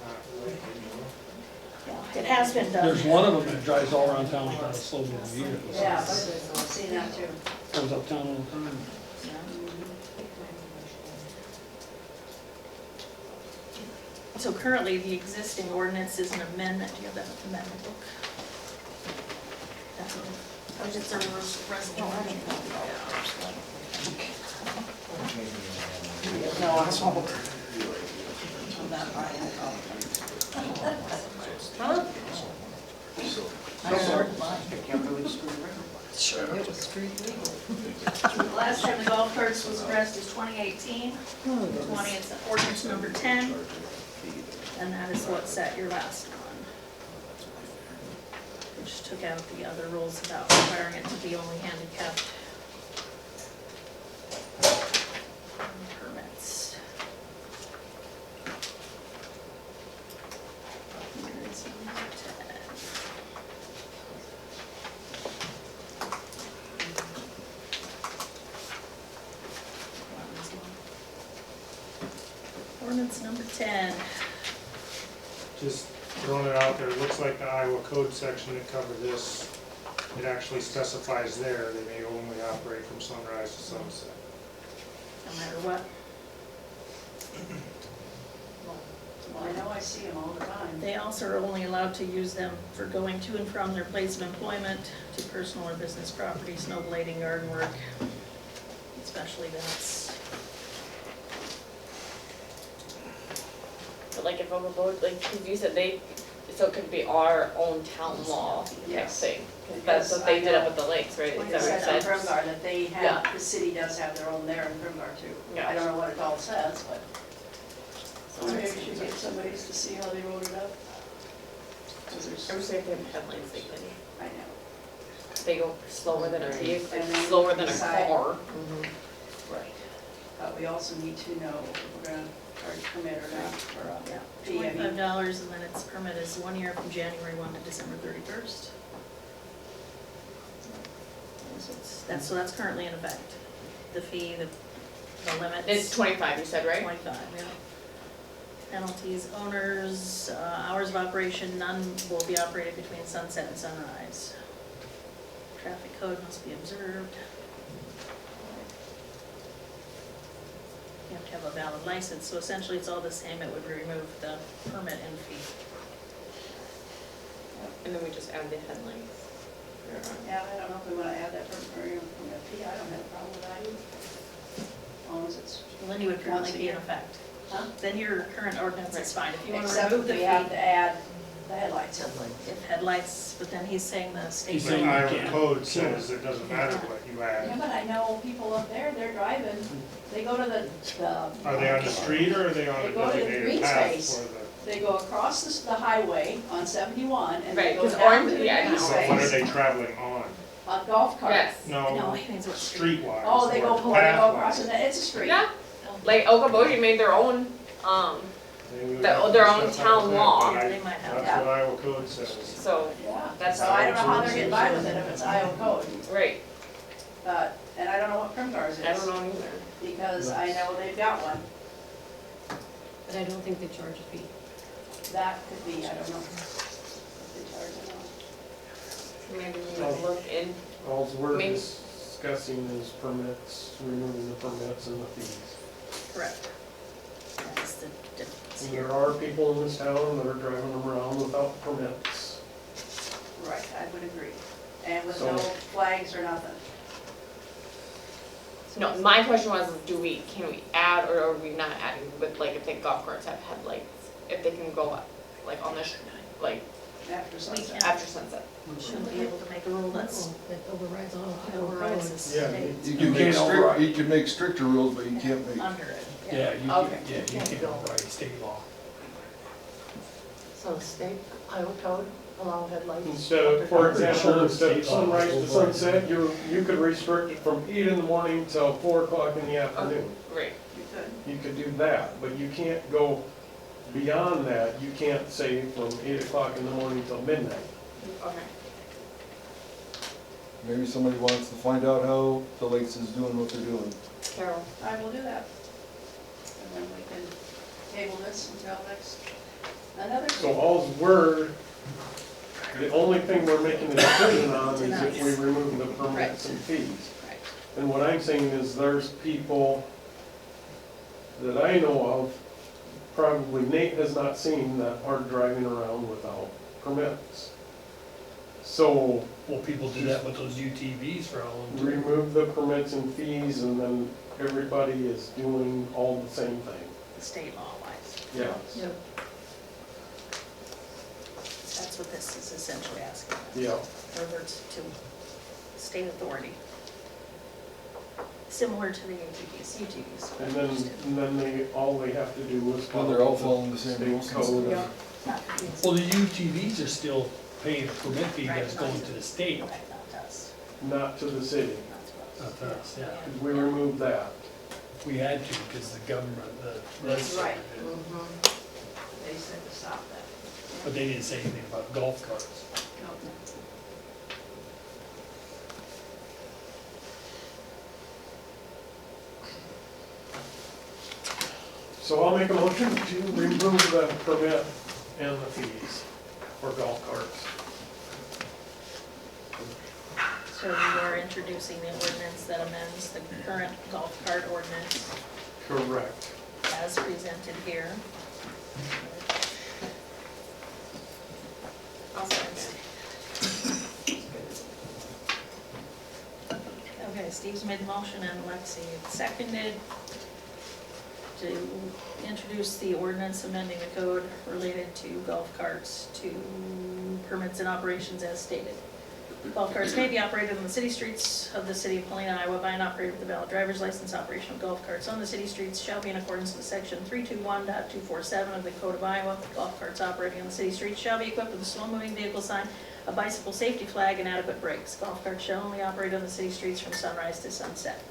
Yeah, it has been done. There's one of them that drives all around town without a slow moving vehicle. Yeah, I've seen that too. Goes uptown all the time. So currently, the existing ordinance is an amendment, do you have that amendment book? That's what it's a resolution. No, it's not. Sure, it was street legal. The last time the golf carts was addressed is 2018. 20, it's ordinance number 10. And that is what set your last one. Which took out the other rules about requiring it to be only handicapped permits. Where is number 10? Ordinance number 10. Just throwing it out there, it looks like the Iowa code section that covered this, it actually specifies there, they may only operate from sunrise to sunset. No matter what. I know I see them all the time. They also are only allowed to use them for going to and from their place of employment, to personal or business property, snow blading, garden work, special events. But like if overboard, like, 'cause you said they, so it could be our own town law type Yes. thing. 'Cause that's what they did up at the lakes, right? Is Like that I what said, you on said? Primgar, that they Yeah. have, the city does have their own there in Primgar too. Yeah. I don't know what it all says, but. Maybe we should get somebody to see how they wrote it up. 'Cause there's, I wish they had headlights they can, I know. they go slower than a vehicle, And then slower than a decide- car. Right. But we also need to know if we're gonna charge permit or not for Yeah, fee. I mean, $25, and then its permit is 1 year from January 1 to December 31st. So that's currently in effect. The fee, the limits. It's 25, you said, right? 25, yeah. Penalties, owners, hours of operation, none will be operated between sunset and sunrise. Traffic code must be observed. You have to have a valid license, so essentially it's all the same, it would remove the permit and fee. And then we just add the headlights. Yeah, I don't know if we wanna add that for permit fee, I don't have a problem with that either. As long as it's. Well, then you would currently once a be in year. effect. Huh? Then your current ordinance is fine. If you want to Except remove the we fee, have to add the headlights. if headlights, but then he's saying the state. He's The saying you Iowa can't. code says it doesn't matter what you Yeah, add. but I know people up there, they're driving, they go to the. Are they on the street or are they on They a go to the designated green path space. for the? They go across the highway on 71 and they Right, go 'cause down to Orange- the yeah, green no. So what are space they traveling on? on golf carts. Yes. No, No, he means what streetwise. Oh, they go, or they go across, pathwise. and it's a street. Yeah, like Okoboji made their own, Maybe we their have to their own discuss that town with them, law. but I- They might have. That's what Iowa code says. So, Yeah, That's- so I don't know how they're getting by with it if it's Iowa code, right, and I don't know what Primgar's is. I don't know either. Because I know they've got one, But I don't think they charge a fee. that could be, I don't know. If they charge or not. Maybe we would look in, All we're Maybe- discussing is permits, removing the permits and the fees. Correct. That's the difference And here. there are people in this town that are driving around without permits. Right, I would agree. And with So- no flags or nothing. no, my question was, can we add, or are we not adding, with like, if the golf carts have headlights, if they can go, like, on the, like, After sunset. after sunset? Shouldn't be able to make a rule that's, That overrides all that Iowa overrides codes. the Yeah, state You You can make can't strict, override. you can make stricter rules, but you can't make. under it. Yeah, you Okay. can't, you can't override state law. So state Iowa code allow headlights. Instead of, for Pretty example, sure instead of state law sunrise to is overridden. sunset, you could restrict it from 8 in the morning till 4 o'clock in the afternoon. Right, You could. You could do that, but you can't go beyond that. You can't say from 8 o'clock in the morning till midnight. okay. Maybe somebody wants to find out how the Lakes is doing what they're doing. Carol, I will do that. And then we can table this until next, another. So the only thing we're making a decision on is if we remove the permits and fees. Right. And what I'm saying is there's people that I know of, probably Nate has not seen that are driving around without permits. So Well, people do that with those UTVs for all of them. remove the permits and fees and then everybody is doing all the same thing. The state law wise. Yes. Yep. That's what this is essentially asking. Yeah. Reverts to state authority. Similar to the UTVs. And then all they have to do is Well, follow. they're all following the same state rules. code. Yeah. Not confusing. Well, the UTVs are still paying a permit fee Right, that's going to the state, Right, not to us, Not to the city, not to us. not to us, yeah. because we removed that. We had to because the government, the legislature Right. did. They said to stop that. But they didn't say anything about golf carts. No. So I'll make a motion to remove the permit and the fees for golf carts. So you are introducing the ordinance that amends the current golf cart ordinance Correct. as presented here. Okay, Steve's made the motion and Lexi seconded to introduce the ordinance amending the code related to golf carts to permits and operations as stated. Golf carts may be operated on the city streets of the city of Paullina, Iowa by an operator with a valid driver's license. Operation of golf carts on the city streets shall be in accordance with section 321.247 of the Code of Iowa. Golf carts operating on the city streets shall be equipped with a slow-moving vehicle sign, a bicycle safety flag, and adequate brakes. Golf carts shall only operate on the city streets from sunrise to sunset.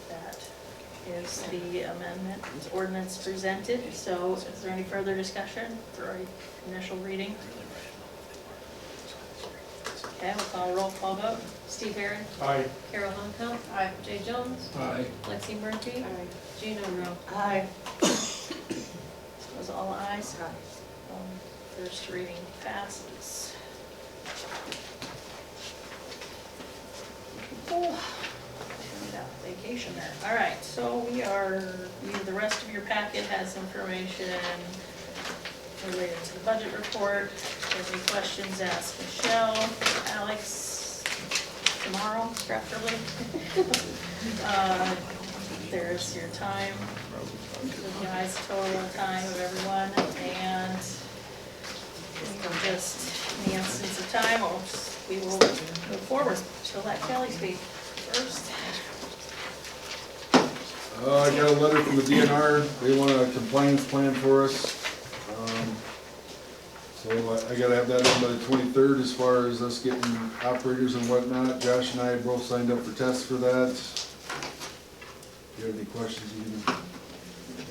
That is the amendment ordinance presented. So is there any further discussion for our initial reading? Okay, we'll call a roll call vote. Steve Barron, Aye. Carol Hunkell. Aye. Jay Jones, Aye. Lexi Murphy. Gina Monroe. Aye. Was all ayes? First reading passes. Oh, turned out vacation there. All right, so the rest of your packet has information related to the budget report. If you have any questions, ask Michelle, Alex, tomorrow preferably. There's your time, the guys' total time of everyone, and just in the instance of time, we will move forward. So let Kelly speak first. I got a letter from the DNR, they want a compliance plan for us. So I gotta have that in by the 23rd as far as us getting operators and whatnot. Josh and I both signed up for tests for that. If you have any questions, you can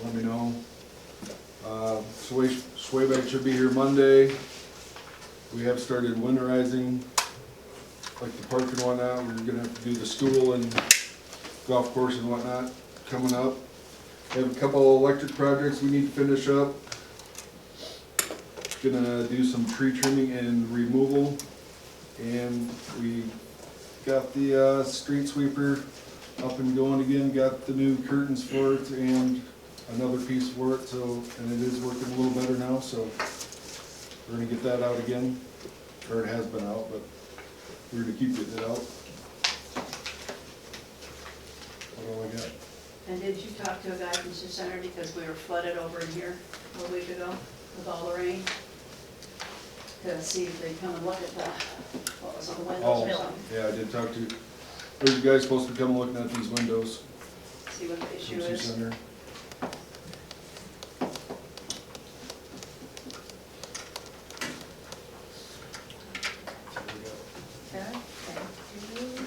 let me know. Swayback should be here Monday. We have started winterizing, like the park and whatnot. We're gonna have to do the school and golf course and whatnot coming up. We have a couple electric projects we need to finish up. Gonna do some tree trimming and removal, and we got the street sweeper up and going again, got the new curtains for it and another piece for it, so, and it is working a little better now, so we're gonna get that out again, or it has been out, but we're gonna keep getting it out. What all I got? And did you talk to a guy from Sioux Center because we were flooded over in here a week ago with all the rain? To see if they'd come and look at the, what was on the windows or something, Yeah, I did talk to, there's a guy supposed to come looking at these windows. see what the issue from Sioux is. Center. Okay, thank you.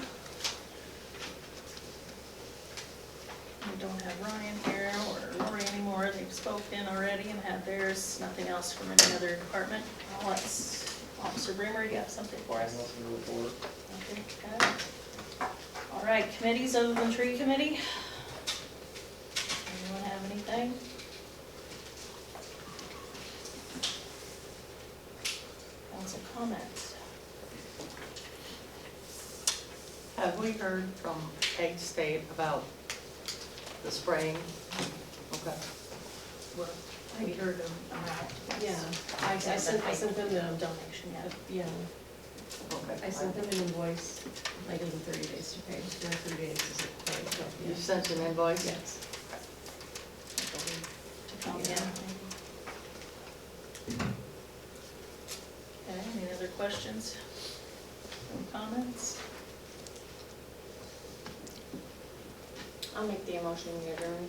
We don't have Ryan here or Lori anymore. They've spoken already and had theirs. Nothing else from any other department. Officer Brimmer, you have something for us? Nothing to report. Okay, good. All right, committees other than tree committee? Anyone have anything? Council comments? Have we heard from Egg State about the spraying? Okay. We heard them amount. Yeah, I sent them the Donation, yeah. yeah, Okay. I sent them an invoice, I give them 30 days to pay, their 30 days is paid, so, You yeah. sent an invoice? Yes. To come in. Okay, any other questions? Any comments? I'll make the motion to adjourn.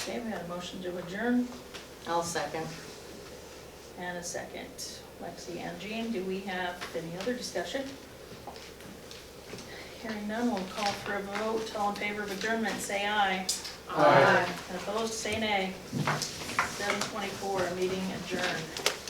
Okay, we had a motion to adjourn I'll second. and a second. Lexi and Jean, do we have any other discussion? Hearing none, we'll call for a vote. All in favor of adjournment, say aye. Aye. And opposed, say nay. 7:24, meeting adjourned.